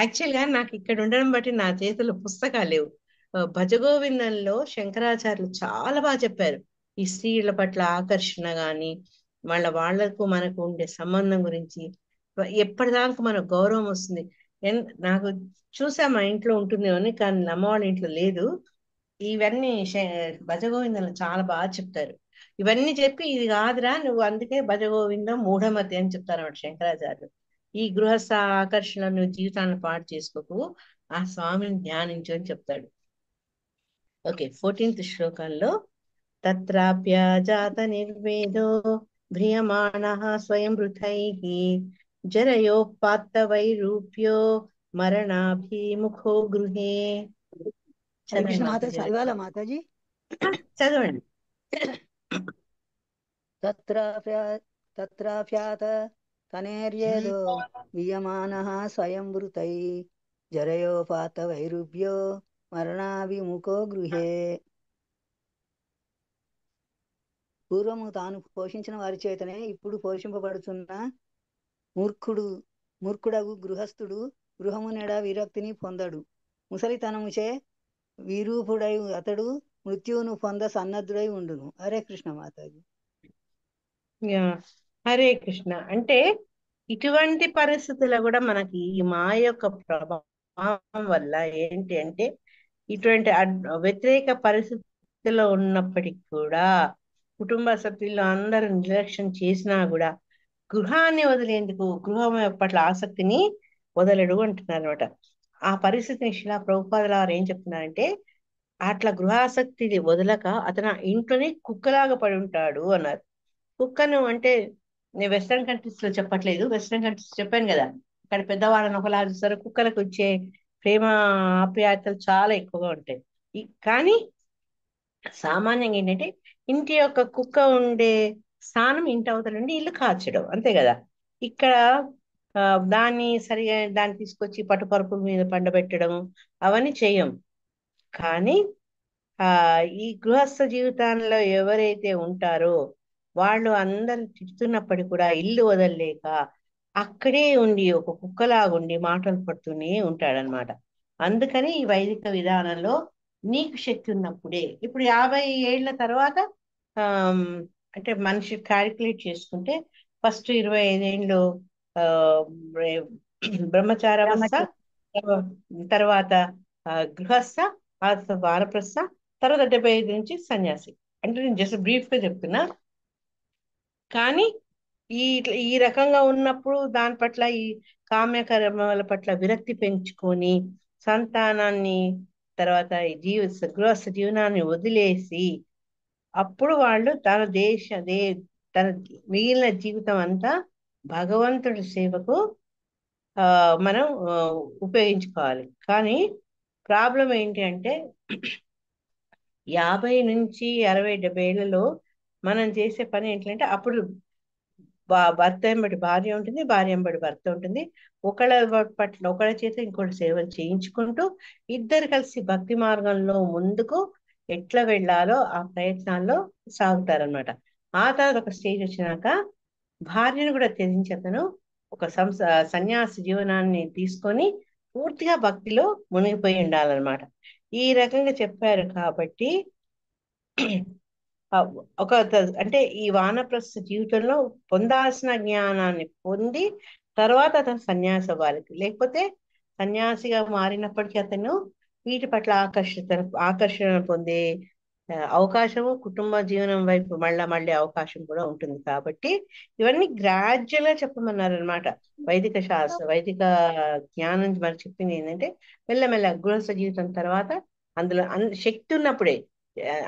యాక్చువల్ గా నాకు ఇక్కడ ఉండడం బట్టి నా చేతిలో పుస్తకాలు లేవు. భజగోవిందంలో శంకరాచార్యులు చాలా బాగా చెప్పారు. ఈ స్త్రీల పట్ల ఆకర్షణ గాని వాళ్లకు మనకు ఉండే సంబంధం గురించి ఎప్పటిదాకా మనకు గౌరవం వస్తుంది. నాకు చూసా మా ఇంట్లో ఉంటుంది అని, కానీ అమ్మ వాళ్ళ ఇంట్లో లేదు. ఇవన్నీ భజగోవిందంలో చాలా బాగా చెప్తారు. ఇవన్నీ చెప్పి ఇది కాదురా నువ్వు అందుకే భజగోవిందం మూఢమతి అని చెప్తారు అన్నమాట శంకరాచార్యులు. ఈ గృహస్థ ఆకర్షణ నువ్వు జీవితాన్ని పాడు చేసుకోకు, ఆ స్వామిని ధ్యానించు అని చెప్తాడు. ఓకే, 14th శ్లోకంలో తత్రాప్యజాత నిర్వేదో భ్రియమాణః స్వయం వృథైః జరయోపాత్త వైరూప్యో మరణాభిముఖో గృహే. హరే కృష్ణ చదవండి మాత, మాతాజీ. చదవాలా మాతాజీ? చదవండి. తత్రాప్యాత తనేర్యేదో వియమానః స్వయం వృతై జరయోపాత వైరుభ్యో మరణాభిముఖో గృహే. పూర్వము తాను పోషించిన వారి చేతనే ఇప్పుడు పోషింపబడుతున్న మూర్ఖుడగు గృహస్థుడు గృహము నెడ విరక్తిని పొందడు. ముసలితనముచే విరూపుడై అతడు మృత్యువును పొంద సన్నద్ధుడై ఉండును. హరే కృష్ణ మాతాజీ. హరే కృష్ణ. అంటే ఇటువంటి పరిస్థితుల్లో కూడా మనకి ఈ మాయ యొక్క ప్రభావం వల్ల ఏంటి అంటే ఇటువంటి వ్యతిరేక పరిస్థితుల్లో ఉన్నప్పటికీ కూడా కుటుంబ సభ్యులు అందరూ నిర్లక్ష్యం చేసినా కూడా గృహాన్ని వదిలేందుకు, గృహం పట్ల ఆసక్తిని వదలడు అంటున్నారు అనమాట. ఆ పరిస్థితిని శిలా ప్రభుపాదుల వారు ఏం చెప్తున్నారంటే అట్లా గృహాసక్తి వదలక అతను ఇంట్లోనే కుక్కలాగా పడి ఉంటాడు అన్నారు. కుక్కను అంటే నేను వెస్ట్రన్ కంట్రీస్ లో చెప్పట్లేదు, వెస్ట్రన్ కంట్రీస్ చెప్పాను కదా, అక్కడ పెద్దవాళ్ళని ఒకలా చూస్తారు, కుక్కలకు వచ్చే ప్రేమ ఆప్యాయతలు చాలా ఎక్కువగా ఉంటాయి. కానీ సామాన్యంగా ఏంటంటే ఇంటి యొక్క కుక్క ఉండే స్థానం ఇంటి అవతల నుండి ఇల్లు కాల్చడం, అంతే కదా. ఇక్కడ దాన్ని సరిగా దాన్ని తీసుకొచ్చి పట్టుపరుపుల మీద పండబెట్టడం అవన్నీ చేయం. కానీ ఈ గృహస్థ జీవితంలో ఎవరైతే ఉంటారో వాళ్ళు అందరు తిడుతున్నప్పటికీ కూడా ఇల్లు వదలలేక అక్కడే ఉండి ఒక కుక్కలాగుండి మాటలు పడుతూనే ఉంటాడనమాట. అందుకని ఈ వైదిక విధానంలో నీకు శక్తి ఉన్నప్పుడే, ఇప్పుడు 50 ఏళ్ల తర్వాత అంటే మనిషి క్యాలిక్యులేట్ చేసుకుంటే ఫస్ట్ 25 ఏళ్ళు బ్రహ్మచారవస్థ, తర్వాత గృహస్థ, వానప్రస్థ, తర్వాత 75 నుంచి సన్యాసి. అంటే నేను జస్ట్ బ్రీఫ్ గా చెప్తున్నా. కానీ ఈ రకంగా ఉన్నప్పుడు దాని పట్ల ఈ కామ్యకర్మల పట్ల విరక్తి పెంచుకొని సంతానాన్ని తర్వాత గృహస్థ జీవనాన్ని వదిలేసి అప్పుడు వాళ్ళు తన మిగిలిన జీవితం అంతా భగవంతుడి సేవకు మనం ఉపయోగించుకోవాలి. కానీ ప్రాబ్లం ఏంటి అంటే 50 నుంచి 60, 70 ఏళ్లలో మనం చేసే పని ఏంటంటే అప్పుడు భర్త ఎంబడి భార్య ఉంటుంది, భార్య ఎంబడి భర్త ఉంటుంది. ఒకళ్ళ చేత ఇంకోటి సేవలు చేయించుకుంటూ ఇద్దరు కలిసి భక్తి మార్గంలో ముందుకు ఎట్లా వెళ్ళాలో ఆ ప్రయత్నాల్లో సాగుతారనమాట. ఆ తర్వాత ఒక స్టేజ్ వచ్చినాక భార్యను కూడా త్యజించి అతను ఒక సన్యాసి జీవనాన్ని తీసుకొని పూర్తిగా భక్తిలో మునిగిపోయి ఉండాలన్నమాట. ఈ రకంగా చెప్పారు కాబట్టి అంటే ఈ వానప్రస్థ జీవితంలో పొందాల్సిన జ్ఞానాన్ని పొంది తర్వాత అతను సన్యాసి అవ్వాలి. లేకపోతే సన్యాసిగా మారినప్పటికీ అతను వీటి పట్ల ఆకర్షణ పొందే అవకాశము, కుటుంబ జీవనం వైపు మళ్ళీ అవకాశం కూడా ఉంటుంది. కాబట్టి ఇవన్నీ గ్రాడ్యువల్ గా చెప్పమన్నారు అనమాట. వైదిక జ్ఞానం మరి చెప్పింది ఏంటంటే మెల్లమెల్ల గృహస్థ జీవితం తర్వాత అందులో శక్తి ఉన్నప్పుడే,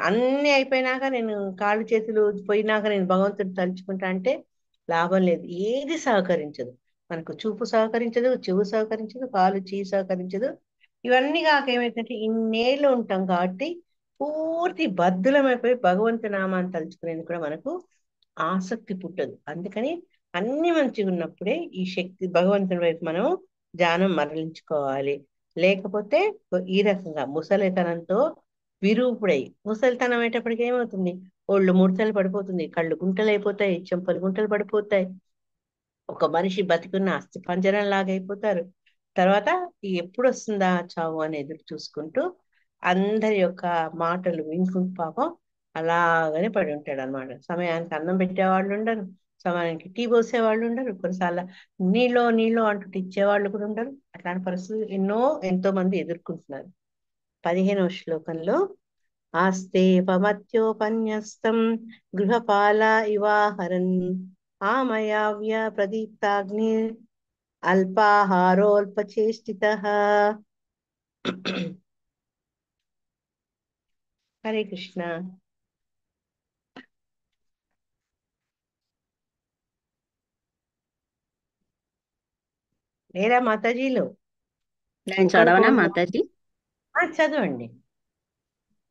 అన్ని అయిపోయినాక నేను కాళ్ళు చేతులు పోయినాక నేను భగవంతుడు తలుచుకుంటా అంటే లాభం లేదు. ఏది సహకరించదు మనకు. చూపు సహకరించదు, చెవు సహకరించదు, కాలు చేయి సహకరించదు. ఇవన్నీ కాక ఏమైతుందంటే ఇన్నేళ్ళు ఉంటాం కాబట్టి పూర్తి బద్ధులమైపోయి భగవంతు నామాన్ని తలుచుకునేది కూడా మనకు ఆసక్తి పుట్టదు. అందుకని అన్ని మంచిగా ఉన్నప్పుడే ఈ శక్తి భగవంతుని వైపు మనం ధ్యానం మరలించుకోవాలి. లేకపోతే ఈ రకంగా ముసలితనంతో విరూపుడై, ముసలితనం అయ్యేటప్పటికి ఏమవుతుంది, ఒళ్ళు ముడతలు పడిపోతుంది, కళ్ళు గుంటలు అయిపోతాయి, చెంపలు గుంటలు పడిపోతాయి, ఒక మనిషి బతికున్న అస్థి పంజరం లాగా అయిపోతారు. తర్వాత ఎప్పుడు వస్తుందా చావు అని ఎదురు చూసుకుంటూ అందరి యొక్క మాటలు వినుకుంటూ పాపం అలాగనే పడి ఉంటాడు అనమాట. సమయానికి అన్నం పెట్టేవాళ్ళు ఉండరు, సమయానికి టీ పోసేవాళ్ళు ఉండరు, కొన్నిసార్లు నీళ్ళు అంటూ ఇచ్చేవాళ్ళు కూడా ఉండరు. అట్లాంటి పరిస్థితులు ఎంతో మంది ఎదుర్కొంటున్నారు. 15వ శ్లోకంలో ఆస్తేపమత్యోపన్యస్తం గృహపాల ఇవాహరన్ ఆమయావ్య ప్రదీప్తాగ్ని అల్పాహారోల్పచేష్టితః. హరే కృష్ణ. లేరా మాతాజీలో? నేను చదవనా మాతాజీ? చదవండి.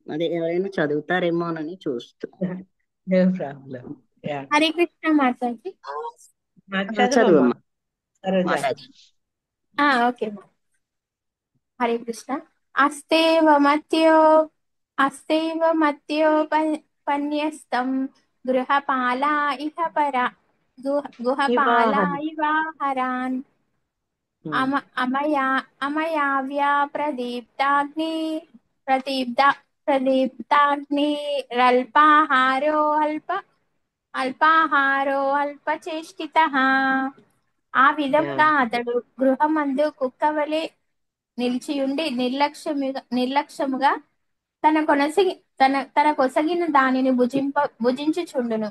అదే ఎవరైనా చదువుతారేమోనని చూస్తూ. No problem. హరే కృష్ణ మాతాజీ. చదువమ్మా సరోజా. మాతాజీ. ఓకే మా. హరే కృష్ణ. అస్తేవ మత్యోపన్యస్తం గృహపాలా ఇహ పరా గుహపాలా ఇవాహరాన్ అమయావ్యా ప్రదీప్తాగ్నిరల్పాహారో అల్పచేష్టితః. ఆ విధముగా అతడు గృహమందు కుక్కవలె నిలిచియుండి నిర్లక్ష్యముగా తన కొసగిన దానిని భుజించుచుండును.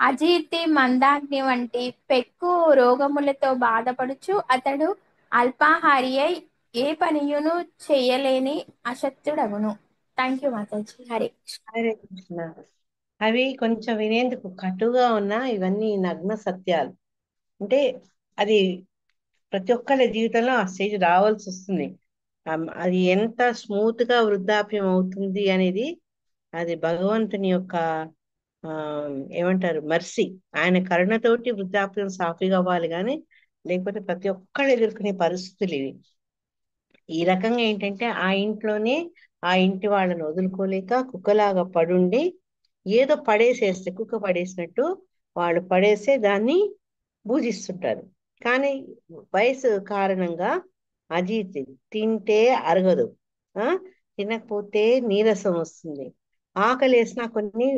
అజీర్తి, మందాగ్ని వంటి పెక్కు రోగములతో బాధపడుచు అతడు అల్పాహారి అయి ఏ పనియును చేయలేని అశక్తుడగును. Thank you Mataji. హరే హరే కృష్ణ. అవి కొంచెం వినేందుకు కటుగా ఉన్నా ఇవన్నీ నగ్న సత్యాలు. అంటే అది ప్రతి ఒక్కరి జీవితంలో ఆ స్టేజ్ రావాల్సి వస్తుంది. అది ఎంత స్మూత్ గా వృద్ధాప్యం అవుతుంది అనేది అది భగవంతుని యొక్క ఏమంటారు మర్సీ. ఆయన కరుణతోటి వృద్ధాప్యం సాఫీగా అవ్వాలి, కానీ లేకపోతే ప్రతి ఒక్కరు ఎదుర్కొనే పరిస్థితులు ఇవి. ఈ రకంగా ఏంటంటే ఆ ఇంట్లోనే ఆ ఇంటి వాళ్ళని వదులుకోలేక కుక్కలాగా పడుండి ఏదో పడేసేస్తే, కుక్క పడేసినట్టు వాళ్ళు పడేసే దాన్ని పూజిస్తుంటారు. కానీ వయసు కారణంగా అజీర్తి, తింటే అరగదు, తినకపోతే నీరసం వస్తుంది, ఆకలి వేసినా కొన్ని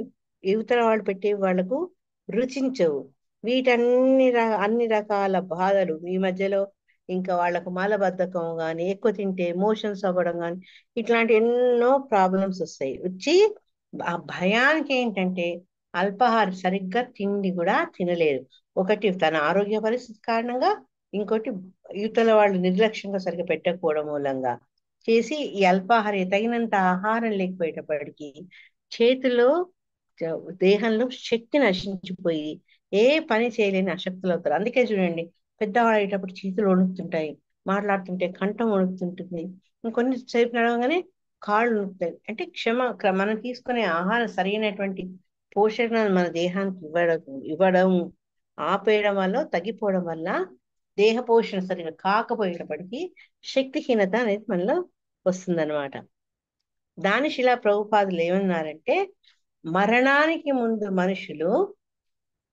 యువతల వాళ్ళు పెట్టే వాళ్లకు రుచించవు. అన్ని రకాల బాధలు ఈ మధ్యలో ఇంకా వాళ్ళకు మలబద్ధకం కానీ, ఎక్కువ తింటే మోషన్స్ అవ్వడం కానీ, ఇట్లాంటి ఎన్నో ప్రాబ్లమ్స్ వచ్చి ఆ భయానికి ఏంటంటే అల్పాహారం సరిగ్గా తిండి కూడా తినలేరు. ఒకటి తన ఆరోగ్య పరిస్థితి కారణంగా, ఇంకోటి యువతల వాళ్ళు నిర్లక్ష్యంగా సరిగ్గా పెట్టకపోవడం మూలంగా చేసి ఈ అల్పాహారం తగినంత ఆహారం లేకపోయేటప్పటికీ చేతిలో దేహంలో శక్తి నశించిపోయి ఏ పని చేయలేని అశక్తులు అవుతారు. అందుకే చూడండి, పెద్దవాళ్ళు అయ్యేటప్పుడు చేతులు వణుకుతుంటాయి, మాట్లాడుతుంటే కంఠం వణుకుతుంటుంది, ఇంకొన్ని సేపు నడవగానే కాళ్ళు వణుకుతాయి. అంటే మనం తీసుకునే ఆహారం సరైనటువంటి పోషణ మన దేహానికి ఇవ్వడం ఆపేయడం వల్ల, తగ్గిపోవడం వల్ల దేహ పోషణ సరిగా కాకపోయేటప్పటికీ శక్తిహీనత అనేది మనలో వస్తుందన్నమాట. దాని శిలా ప్రభుపాదులు ఏమన్నారంటే, మరణానికి ముందు మనుషులు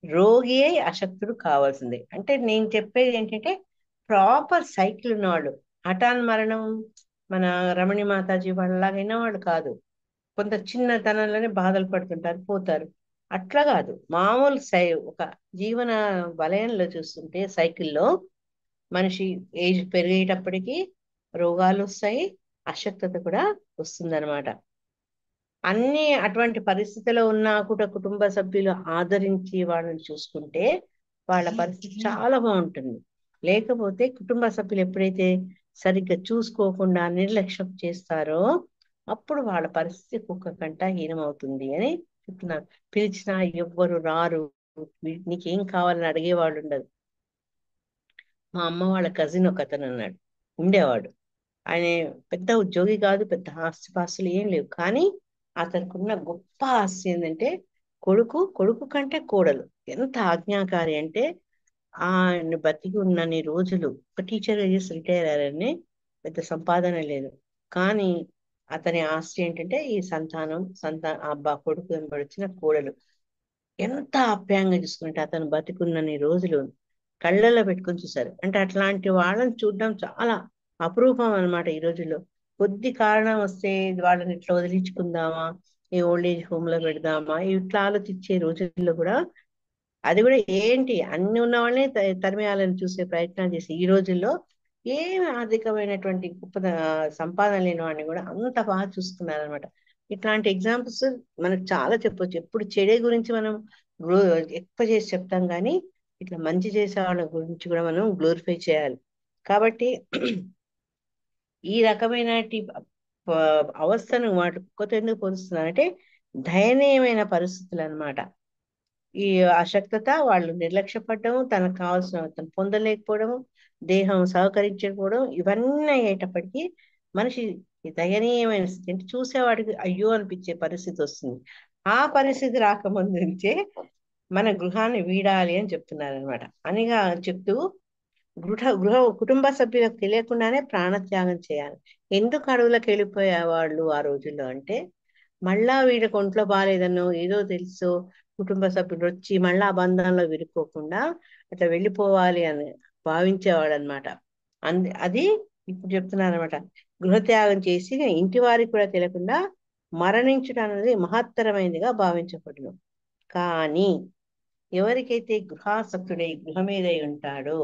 రోగి అయి అశక్తుడు కావాల్సిందే. అంటే నేను చెప్పేది ఏంటంటే ప్రాపర్ సైకిల్ ఉన్నవాళ్ళు. హఠాన్ మరణం మన రమణి మాతాజీ వాళ్ళలాగైనా వాళ్ళు కాదు, కొంత చిన్నతనంలోనే బాధలు పడుతుంటారు, పోతారు. అట్లా కాదు, మామూలు ఒక జీవన వలయంలో చూస్తుంటే సైకిల్లో మనిషి ఏజ్ పెరిగేటప్పటికీ రోగాలు వస్తాయి, అశక్తత కూడా వస్తుందన్నమాట. అన్ని అటువంటి పరిస్థితిలో ఉన్నా కూడా కుటుంబ సభ్యులు ఆదరించి వాళ్ళని చూసుకుంటే వాళ్ళ పరిస్థితి చాలా బాగుంటుంది. లేకపోతే కుటుంబ సభ్యులు ఎప్పుడైతే సరిగ్గా చూసుకోకుండా నిర్లక్ష్యం చేస్తారో అప్పుడు వాళ్ళ పరిస్థితి కుక్క కంట హీనమవుతుంది అని చెప్తున్నారు. పిలిచినా ఎవ్వరు రారు, నీకేం కావాలని అడిగేవాళ్ళు ఉండదు. మా అమ్మ వాళ్ళ కజిన్ ఒక అతను ఉండేవాడు. ఆయన పెద్ద ఉద్యోగి కాదు, పెద్ద ఆస్తిపాస్తులు ఏం లేవు, కానీ అతనికి ఉన్న గొప్ప ఆస్తి ఏంటంటే కొడుకు కంటే కోడలు ఎంత ఆజ్ఞాకారి అంటే ఆయన బతికి ఉన్నన్ని రోజులు ఒక టీచర్ చేసి రిటైర్ అయ్యారని పెద్ద సంపాదన లేదు. కానీ అతని ఆస్తి ఏంటంటే ఈ అబ్బా కొడుకు వెంబడి వచ్చిన కోడలు ఎంత ఆప్యాయంగా చూసుకుంటే అతను బతికున్నన్ని రోజులు కళ్ళల్లో పెట్టుకొని చూశారు. అంటే అట్లాంటి వాళ్ళని చూడడం చాలా అపురూపం అన్నమాట ఈ రోజుల్లో. కొద్ది కారణం వస్తే వాళ్ళని ఇట్లా వదిలించుకుందామా, ఈ ఓల్డ్ ఏజ్ హోమ్ లో పెడదామా, ఇట్లా ఆలోచించే రోజుల్లో కూడా అది కూడా ఏంటి అన్ని ఉన్న వాళ్ళని తరిమేయాలని చూసే ప్రయత్నం చేసి ఈ రోజుల్లో ఏమి ఆర్థికమైనటువంటి గొప్ప సంపాదన లేని వాడిని కూడా అంత బాగా చూస్తున్నారు అనమాట. ఇట్లాంటి ఎగ్జాంపుల్స్ మనకు చాలా చెప్పొచ్చు. ఎప్పుడు చెడే గురించి మనం ఎక్కువ చేసి చెప్తాం కానీ ఇట్లా మంచి చేసే వాళ్ళ గురించి కూడా మనం గ్లోరిఫై చేయాలి. కాబట్టి ఈ రకమైన అవస్థను వాటి కొత్త ఎందుకు పోలుస్తున్నారంటే దయనీయమైన పరిస్థితులు అన్నమాట. ఈ అశక్తత, వాళ్ళు నిర్లక్ష్యపడము, తనకు కావాల్సిన తను పొందలేకపోవడము, దేహం సహకరించకపోవడం, ఇవన్నీ అయ్యేటప్పటికీ మనిషి ఈ దయనీయమైన స్థితి అంటే చూసేవాడికి అయ్యో అనిపించే పరిస్థితి వస్తుంది. ఆ పరిస్థితి రాకముందు నుంచే మన గృహాన్ని వీడాలి అని చెప్తున్నారు అనమాట. అనిగా చెప్తూ కుటుంబ సభ్యులకు తెలియకుండానే ప్రాణత్యాగం చేయాలి. ఎందుకు అడవులకు వెళ్ళిపోయే వాళ్ళు ఆ రోజుల్లో అంటే మళ్ళా వీళ్ళకి ఒంట్లో బాగాలేదనో ఏదో తెలుసో కుటుంబ సభ్యులు వచ్చి మళ్ళా ఆ బంధంలో విరుక్కోకుండా అట్లా వెళ్ళిపోవాలి అని భావించేవాడు అనమాట. అది ఇప్పుడు చెప్తున్నారు అనమాట. గృహత్యాగం చేసి ఇంటి వారికి కూడా తెలియకుండా మరణించడం అనేది మహత్తరమైనదిగా భావించబడును. కానీ ఎవరికైతే గృహాసక్తుడై గృహమీదై ఉంటాడో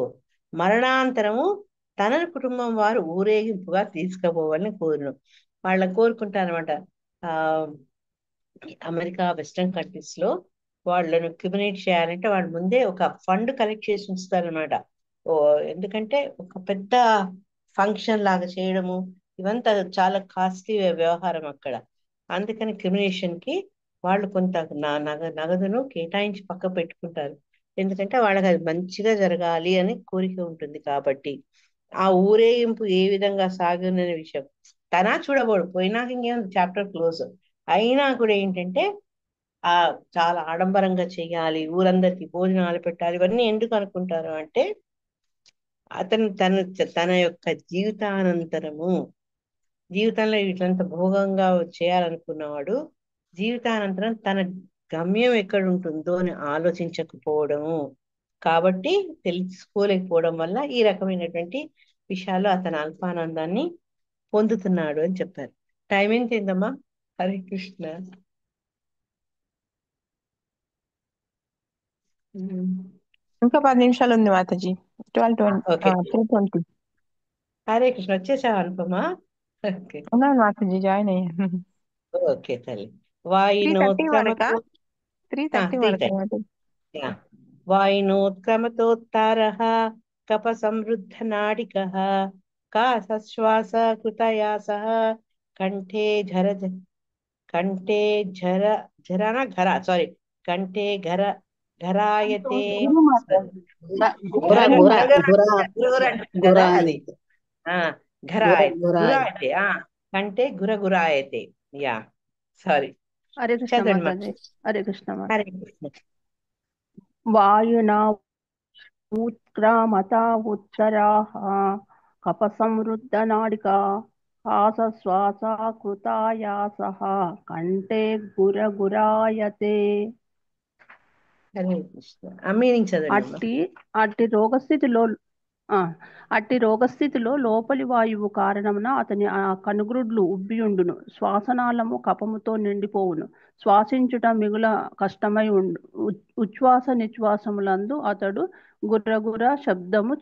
మరణాంతరము తన కుటుంబం వారు ఊరేగింపుగా తీసుకుపోవాలని కోరును. వాళ్ళని కోరుకుంటారనమాట. ఆ అమెరికా వెస్టర్న్ కంట్రీస్ లో వాళ్ళను క్రిమినేట్ చేయాలంటే వాళ్ళు ముందే ఒక ఫండ్ కలెక్ట్ చేసి ఉంచుతారనమాట. ఎందుకంటే ఒక పెద్ద ఫంక్షన్ లాగా చేయడము ఇవంతా చాలా కాస్ట్లీ వ్యవహారం అక్కడ. అందుకని క్రిమినేషన్ కి వాళ్ళు కొంత నగదును కేటాయించి పక్క పెట్టుకుంటారు. ఎందుకంటే వాళ్ళకి అది మంచిగా జరగాలి అని కోరిక ఉంటుంది. కాబట్టి ఆ ఊరేగింపు ఏ విధంగా సాగుననే విషయం చూడబోడు పోయినాక ఇంకేం చాప్టర్ క్లోజ్ అయినా కూడా ఏంటంటే ఆ చాలా ఆడంబరంగా చేయాలి, ఊరందరికి భోజనాలు పెట్టాలి. ఇవన్నీ ఎందుకు అనుకుంటారు అంటే అతను తన యొక్క జీవితంలో ఇట్లంత భోగంగా చేయాలనుకున్నవాడు జీవితానంతరం తన గమ్యం ఎక్కడ ఉంటుందో అని ఆలోచించకపోవడము. కాబట్టి తెలుసుకోలేకపోవడం వల్ల ఈ రకమైనటువంటి విషయాలు అతను అల్పానందాన్ని పొందుతున్నాడు అని చెప్పారు. టైం ఎంత అయిందమ్మా? హరే కృష్ణ. ఇంకా 10 నిమిషాలు ఉంది మాతాజీ. 3:20. హరే కృష్ణ. వచ్చేసావా అనుపమా? ఓకే ఉన్నాను మాతాజీ, జాయిన్ అయ్యాను. ఓకే తల్లి. వాయినోత్క్రమతో 3:30 వరకు. వాయినోత్క్రమతోత్తారః కప సమృద్ధ నాడికః కాశ్వాస కృతయాసః కంఠే ఘరాయతే అది గురాయతే కంటే గురాయతే. Yeah sorry. హరే కృష్ణ మాతాజీ. హరే కృష్ణ హరే కృష్ణ. వాయునా ఉత్క్రామత ఉత్తరాః కప సమృద్ధ నాడికా ఆసశ్వాస కృతాయాసః కంఠే గురాయతే. అట్టి రోగస్థితిలో లోపలి వాయువు కారణమున అతని కనుగ్రుడ్లు ఉబ్బియుండును, శ్వాసనాళము కపముతో నిండిపోవును, శ్వాసించుట మిగుల కష్టమై ఉండు, ఉచ్ఛ్వాస నిశ్వాసములందు అతడు గుర్రగుర శబ్దము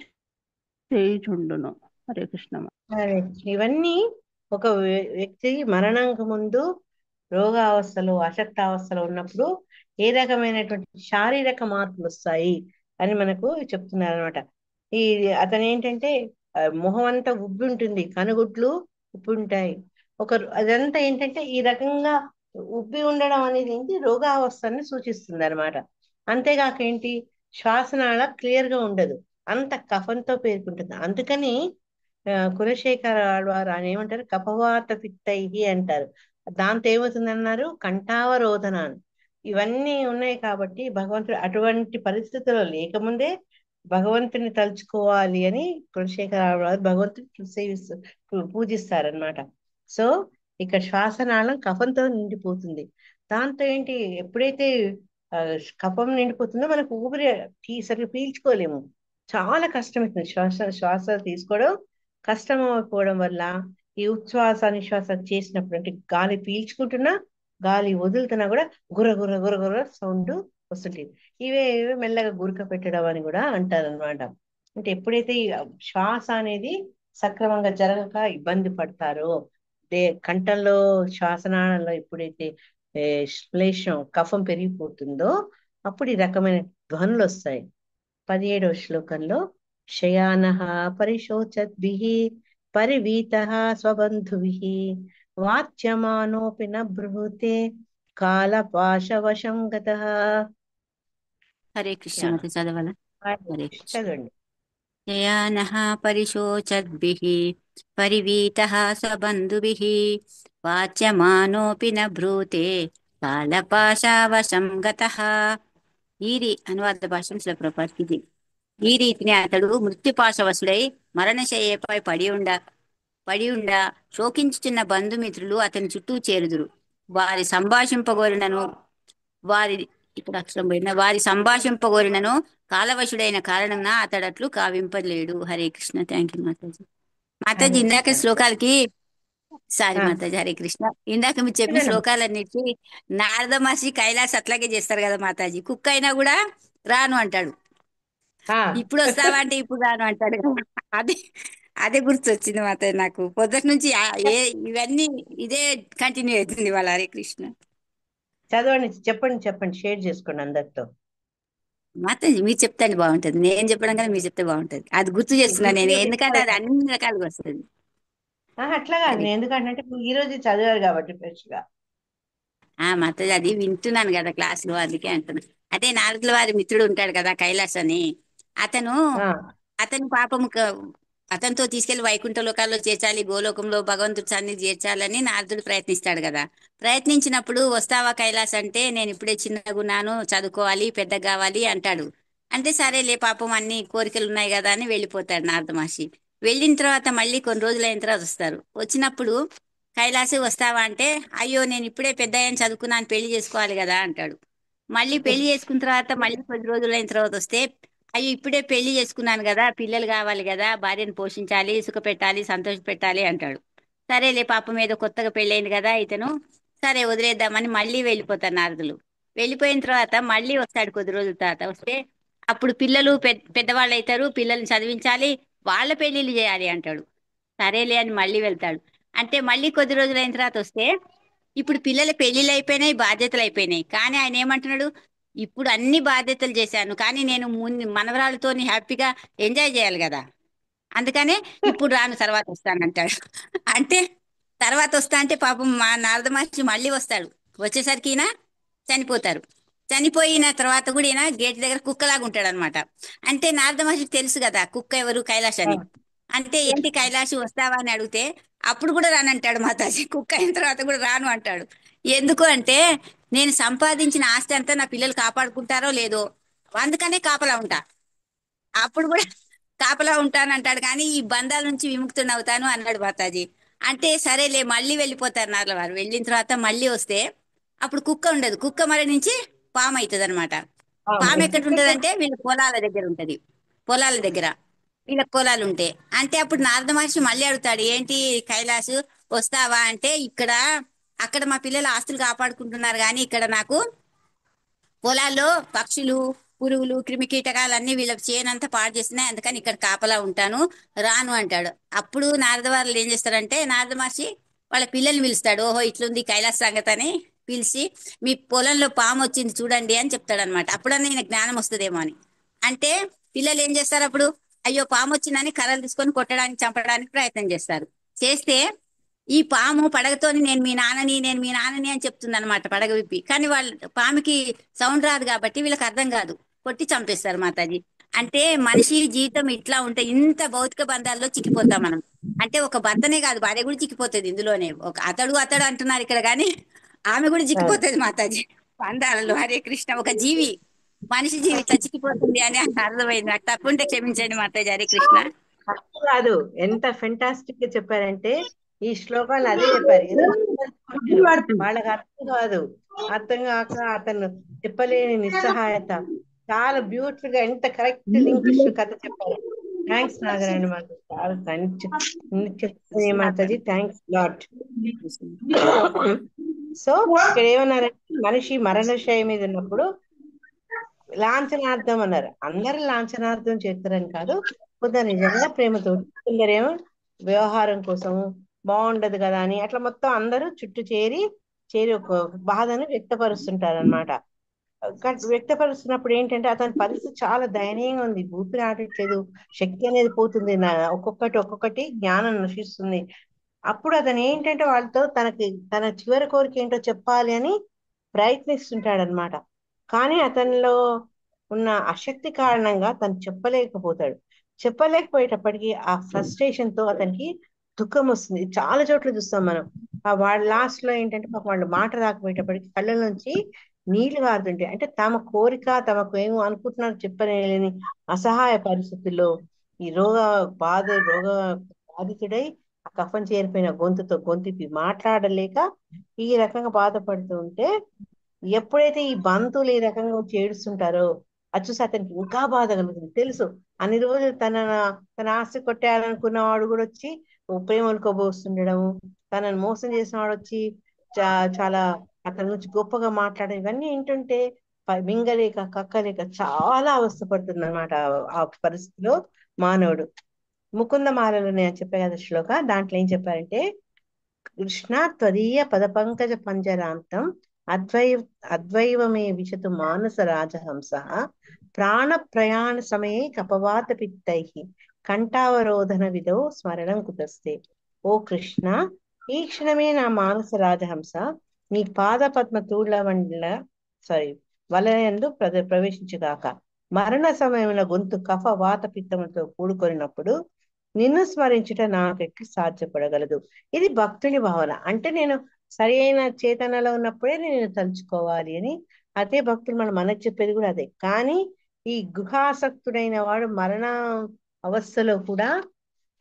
చేయుచుండును. హరే కృష్ణ. ఇవన్నీ ఒక వ్యక్తి మరణంకు ముందు రోగావస్థలో అశక్తావస్థలో ఉన్నప్పుడు ఏ రకమైనటువంటి శారీరక మార్పులు వస్తాయి అని మనకు చెప్తున్నారు అనమాట. అతను ఏంటంటే మొహం అంతా ఉబ్బి ఉంటుంది, కనుగుడ్లు ఉబ్బి ఉంటాయి. అదంతా ఏంటంటే ఈ రకంగా ఉబ్బి ఉండడం అనేది ఏంటి రోగావస్థని సూచిస్తుంది అనమాట. అంతేగాక ఏంటి శ్వాసనాళ క్లియర్ గా ఉండదు, అంత కఫంతో పేర్కొంటుంది. అందుకని కులశేఖర వారు ఆయన ఏమంటారు కఫవాత పిత్తైహి అంటారు. దాంతో ఏమవుతుందన్నారు, కంఠావరోధన అని. ఇవన్నీ ఉన్నాయి కాబట్టి భగవంతుడు అటువంటి పరిస్థితుల్లో లేకముందే భగవంతుని తలుచుకోవాలి అని కులశేఖరరావు గారు భగవంతుని పూజిస్తారనమాట. సో ఇక్కడ శ్వాసనాళం కఫంతో నిండిపోతుంది. దాంతో ఏంటి, ఎప్పుడైతే ఆ, కఫం నిండిపోతుందో మనకు ఊపిరి సరిగ్గా పీల్చుకోలేము, చాలా కష్టమవుతుంది. శ్వాస తీసుకోవడం కష్టం అయిపోవడం వల్ల ఈ ఉచ్ఛ్వాస నిశ్వాస చేసినప్పుడు, అంటే గాలి పీల్చుకుంటున్నా గాలి వదులుతున్నా కూడా గుర్ర గుర్ర గుర్ర గుర్ర సౌండ్ వస్తుంటుంది. ఇవే మెల్లగా గురక పెట్టడం అని కూడా అంటారు అనమాట. అంటే ఎప్పుడైతే ఈ శ్వాస అనేది సక్రమంగా జరగక ఇబ్బంది పడతారో, కంఠంలో శ్వాసనాళంలో ఎప్పుడైతే శ్లేషం కఫం పెరిగిపోతుందో అప్పుడు ఈ రకమైన ధ్వనులు వస్తాయి. 17వ శ్లోకంలో శయానః పరిశోచద్భిః పరివీతః స్వబంధుభిః వాచ్యమానోపి న బ్రూతే కాలపాశవశం గతః. హరే కృష్ణ మాత చదవాల. హరే కృష్ణ. చదవండి. శయానః పరిశోచద్భిః పరివీతః స్వబంధుభిః వాచ్యమానోపి న బ్రూతే కాలపాశావశం గతః. అనువాద భాషం శిలప్రపాతిది. ఈ రీతిని అతడు మృత్యుపాశవశుడై మరణశయ్యపై పడి ఉండ శోకించుచున్న బంధుమిత్రులు అతని చుట్టూ చేరుదురు. వారి సంభాషింపగోరినను వారి సంభాషింపగోరినను కాలవశుడైన కారణంన అతడట్లు కావింపలేడు. హరే కృష్ణ. Thank you Mataji. మాతాజీ ఇందాక శ్లోకాలకి సారీ మాతాజీ, హరే కృష్ణ. ఇందాక మీరు చెప్పిన శ్లోకాలన్నిటికీ నారద మహర్షి కైలాస్ అట్లాగే చేస్తారు కదా మాతాజీ. కుక్క అయినా కూడా రాను అంటాడు, ఇప్పుడు వస్తావా అంటే ఇప్పుడు రాను అంటాడు. అదే అదే గుర్తొచ్చింది మాతాజీ నాకు. పొద్దుటి నుంచి ఇవన్నీ ఇదే కంటిన్యూ అవుతుంది వాళ్ళ. హరే కృష్ణ. చదవండి, చెప్పండి, షేర్ చేసుకోండి అందరితో. మాతాజీ మీరు చెప్తాండి బాగుంటది, నేను చెప్పడం కదా మీరు చెప్తే బాగుంటది. అది గుర్తు చేస్తున్నాను నేను, ఎందుకంటే అది అన్ని రకాలుగా వస్తుంది. అట్లా కాదు, ఎందుకంటే ఈ రోజు చదివారు కాబట్టి ఫ్రెష్ గా. మాతాజీ అది వింటున్నాను కదా క్లాస్ లో, అందుకే అంటున్నా. అదే నారదుల వారి మిత్రుడు ఉంటాడు కదా కైలాస్ అని, అతను పాపం అతనితో తీసుకెళ్లి వైకుంఠ లోకాల్లో చేర్చాలి, గోలోకంలో భగవంతుడి సన్నిధి చేర్చాలని నారదుడు ప్రయత్నిస్తాడు కదా. ప్రయత్నించినప్పుడు వస్తావా కైలాస్ అంటే నేను ఇప్పుడే చిన్నగున్నాను, చదువుకోవాలి, పెద్ద కావాలి అంటాడు. అంటే సరేలే పాపం అన్ని కోరికలు ఉన్నాయి కదా అని వెళ్ళిపోతాడు నారద మహర్షి. వెళ్ళిన తర్వాత మళ్ళీ కొన్ని రోజులు అయిన తర్వాత వస్తారు. వచ్చినప్పుడు కైలాసు వస్తావా అంటే అయ్యో నేను ఇప్పుడే పెద్ద అయ్యాను, చదువుకున్నాను, పెళ్లి చేసుకోవాలి కదా అంటాడు. మళ్ళీ పెళ్లి చేసుకున్న తర్వాత మళ్ళీ కొద్ది రోజులు అయిన తర్వాత వస్తే అయ్యో ఇప్పుడే పెళ్లి చేసుకున్నాను కదా, పిల్లలు కావాలి కదా, భార్యను పోషించాలి, సుఖ పెట్టాలి, సంతోష పెట్టాలి అంటాడు. సరేలే పాపం ఏదో కొత్తగా పెళ్ళైంది కదా ఇతను, సరే వదిలేద్దామని మళ్ళీ వెళ్ళిపోతారు నారదులు. వెళ్ళిపోయిన తర్వాత మళ్ళీ వస్తాడు కొద్ది రోజుల తర్వాత. వస్తే అప్పుడు పిల్లలు పెద్దవాళ్ళు అవుతారు, పిల్లల్ని చదివించాలి, వాళ్ళ పెళ్లిళ్ళు చేయాలి అంటాడు. సరేలే అని మళ్ళీ వెళ్తాడు. అంటే మళ్ళీ కొద్ది రోజులు అయిన తర్వాత వస్తే ఇప్పుడు పిల్లల పెళ్లిళ్ళు అయిపోయినాయి, బాధ్యతలు అయిపోయినాయి. కానీ ఆయన ఏమంటున్నాడు, ఇప్పుడు అన్ని బాధ్యతలు చేశాను కానీ నేను మనవరాలతో హ్యాపీగా ఎంజాయ్ చేయాలి కదా, అందుకనే ఇప్పుడు రాను తర్వాత వస్తానంటాడు. అంటే తర్వాత వస్తా అంటే పాపం మా నారద మహర్షి మళ్ళీ వస్తాడు. వచ్చేసరికి ఈయన చనిపోతారు. చనిపోయిన తర్వాత కూడా ఈయన గేట్ దగ్గర కుక్కలాగా ఉంటాడు అనమాట. అంటే నారద మహర్షికి తెలుసు కదా కుక్క ఎవరు, కైలాష్ అని. అంటే ఏంటి కైలాష్ వస్తావా అని అడిగితే అప్పుడు కూడా రానంటాడు మాతాజీ. కుక్క అయిన తర్వాత కూడా రాను అంటాడు. ఎందుకు అంటే నేను సంపాదించిన ఆస్తి అంతా నా పిల్లలు కాపాడుకుంటారో లేదో, అందుకనే కాపలా ఉంటా. అప్పుడు కూడా కాపలా ఉంటానంటాడు, కానీ ఈ బంధాల నుంచి విముక్తుని అవుతాను అన్నాడు మాతాజీ. అంటే సరేలే మళ్ళీ వెళ్ళిపోతారు నార్ల వారు. వెళ్ళిన తర్వాత మళ్ళీ వస్తే అప్పుడు కుక్క ఉండదు, కుక్క మరి నుంచి పాము అవుతుంది అనమాట. పాము ఎక్కడ ఉంటది అంటే వీళ్ళ పొలాల దగ్గర ఉంటది. పొలాల దగ్గర వీళ్ళ పొలాలు ఉంటాయి. అంటే అప్పుడు నారద మహర్షి మళ్ళీ అడుగుతాడు, ఏంటి కైలాసు వస్తావా అంటే అక్కడ మా పిల్లలు ఆస్తులు కాపాడుకుంటున్నారు కానీ ఇక్కడ నాకు పొలాల్లో పక్షులు, పురుగులు, క్రిమి కీటకాలు అన్ని వీళ్ళ చేనంతా పాడు చేస్తున్నాయి, అందుకని ఇక్కడ కాపలా ఉంటాను, రాను అంటాడు. అప్పుడు నారద వారు ఏం చేస్తారంటే నారద మహర్షి వాళ్ళ పిల్లల్ని పిలుస్తాడు. ఓహో ఇట్లుంది కైలాస సంగతి అని పిలిచి మీ పొలంలో పాము వచ్చింది చూడండి అని చెప్తాడు అనమాట. అప్పుడన్నా ఈయన జ్ఞానం వస్తుందేమో అని. అంటే పిల్లలు ఏం చేస్తారు అప్పుడు, అయ్యో పాము వచ్చిందని కర్రలు తీసుకొని కొట్టడానికి, చంపడానికి ప్రయత్నం చేస్తారు. చేస్తే ఈ పాము పడగతోని నేను మీ నాన్నని అని చెప్తుంది అనమాట, పడగ విప్పి. కానీ వాళ్ళ పాముకి సౌండ్ రాదు కాబట్టి వీళ్ళకి అర్థం కాదు, కొట్టి చంపేస్తారు మాతాజీ. అంటే మనిషి జీవితం ఇట్లా ఉంటే ఇంత భౌతిక బంధాల్లో చిక్కిపోతాం మనం. అంటే ఒక భర్తనే కాదు భార్య కూడా చిక్కిపోతుంది ఇందులోనే. ఒక అతడు అతడు అంటున్నారు ఇక్కడ కానీ ఆమె కూడా చిక్కిపోతుంది మాతాజీ పందాలలో. హరే కృష్ణ. ఒక జీవి, మనిషి జీవి ఇట్లా చిక్కిపోతుంది అని అర్థమైంది నాకు. తప్పుంటే క్షమించండి మాతాజీ. హరే కృష్ణ. కాదు, ఎంత ఫెంటాస్టిక్ గా చెప్పారంటే ఈ శ్లోకాలు అదే చెప్పారు. ఏదో వాళ్ళకి అర్థం కాదు, అర్థం కాక అతను చెప్పలేని నిస్సహాయత. చాలా బ్యూటిఫుల్ గా ఎంత కరెక్ట్ లింక్ కథ చెప్పారు. థ్యాంక్స్ నాగరాణి మాత, చాలా మాతాజీ, థ్యాంక్స్ లాట్. సో ఇక్కడ ఏమన్నారంటే మనిషి మరణశయ మీద ఉన్నప్పుడు లాంఛనార్థం అన్నారు. అందరు లాంఛనార్థం చేస్తారని కాదు, కొందరు నిజంగా ప్రేమతో, కొందరేమో వ్యవహారం కోసము బాగుండదు కదా అని అట్లా మొత్తం అందరూ చుట్టూ చేరి ఒక బాధను వ్యక్తపరుస్తుంటారు అనమాట. వ్యక్తపరుస్తున్నప్పుడు ఏంటంటే అతని పరిస్థితి చాలా దయనీయంగా ఉంది, ఊపిరి ఆడట్లేదు, శక్తి అనేది పోతుంది, ఒక్కొక్కటి జ్ఞానం నశిస్తుంది. అప్పుడు అతను ఏంటంటే వాళ్ళతో తన చివరి కోరిక ఏంటో చెప్పాలి అని ప్రయత్నిస్తుంటాడు అనమాట. కానీ అతనిలో ఉన్న అశక్తి కారణంగా తను చెప్పలేకపోయేటప్పటికీ ఆ ఫ్రస్ట్రేషన్ తో అతనికి దుఃఖం వస్తుంది. చాలా చోట్ల చూస్తాం మనం. వాళ్ళ లాస్ట్ లో ఏంటంటే వాళ్ళు మాట రాకపోయేటప్పటికి కళ్ళ నుంచి నీళ్లు కారుతుంటాయి. అంటే తమ కోరిక తమకు ఏమో అనుకుంటున్నారు చెప్పలేని అసహాయ పరిస్థితుల్లో ఈ రోగ బాధితుడై ఆ కఫం చేరిపోయిన గొంతుకి మాట్లాడలేక ఈ రకంగా బాధపడుతూ ఉంటే, ఎప్పుడైతే ఈ బంధువులు ఈ రకంగా వచ్చి ఏడుస్తుంటారో అది చూసి అతనికి ఇంకా బాధ కలుగుతుంది. తెలుసు అన్ని రోజులు తన ఆస్తి కొట్టేయాలనుకున్న వాడు కూడా వచ్చి ప్రేమలు కొబ్బోస్తుండడము, తనను మోసం చేసిన వాడు వచ్చి చాలా అతని నుంచి గొప్పగా మాట్లాడడం, ఇవన్నీ ఏంటంటే మింగలేక కక్కలేక చాలా అవస్థపడుతుంది అనమాట ఆ పరిస్థితిలో మానవుడు. ముకుంద మాలలో నేను చెప్పే కదా శ్లోక, దాంట్లో ఏం చెప్పారంటే, కృష్ణ త్వదీయ పద పంకజ పంజరాంతం అద్వైవమే విశతు మానస రాజహంస ప్రాణ ప్రయాణ సమయే కపవాత పిత్తై కంఠావరోధన విధౌ స్మరణం కుతస్తే. ఓ కృష్ణ, ఈ క్షణమే నా మానస రాజహంస నీ పాద పద్మ తూళ్ల వలయందు ప్రవేశించుగాక. మరణ సమయంలో గొంతు కఫ వాత పిత్తములతో కూడుకొనినప్పుడు నిన్ను స్మరించుట నాకెట్లు సాధ్యపడగలదు. ఇది భక్తుని భావన. అంటే నేను సరి అయిన చేతనలో ఉన్నప్పుడే నేను తలుచుకోవాలి అని. అదే భక్తులు మనకు చెప్పేది కూడా అదే. కానీ ఈ గుహాసక్తుడైన వాడు మరణ అవస్థలో కూడా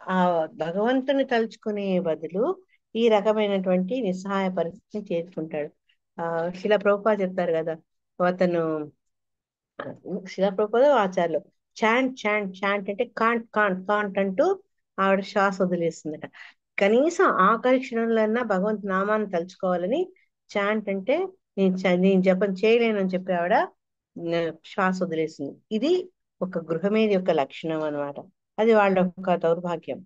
ఆ భగవంతుని తలుచుకునే బదులు ఈ రకమైనటువంటి నిస్సహాయ పరిస్థితిని చేర్చుకుంటాడు. శిలా ప్రభుపాద చెప్తారు కదా, అతను శిలా ప్రభుపాద ఆచార్యులు చాంట్ అంటే కాంట్ అంటూ ఆవిడ శ్వాస వదిలేస్తుందట. కనీసం ఆఖరి క్షణంలో భగవంతు నామాన్ని తలుచుకోవాలని చాంట్ అంటే నేను జపం చేయలేనని చెప్పి ఆవిడ శ్వాస వదిలేస్తుంది. ఇది ఒక గృహమేది యొక్క లక్షణం అనమాట. అది వాళ్ళ యొక్క దౌర్భాగ్యం.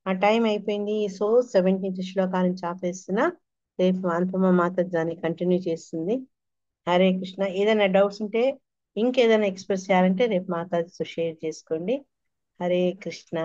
ఆ టైం అయిపోయింది. సో 17th శ్లోకాన్ని చాపేస్తున్నా. రేపు అనుపమ మాత దాన్ని కంటిన్యూ చేస్తుంది. హరే కృష్ణ. ఏదైనా డౌట్స్ ఉంటే, ఇంకేదైనా ఎక్స్ప్రెస్ చేయాలంటే రేపు మాతాతో షేర్ చేసుకోండి. హరే కృష్ణ.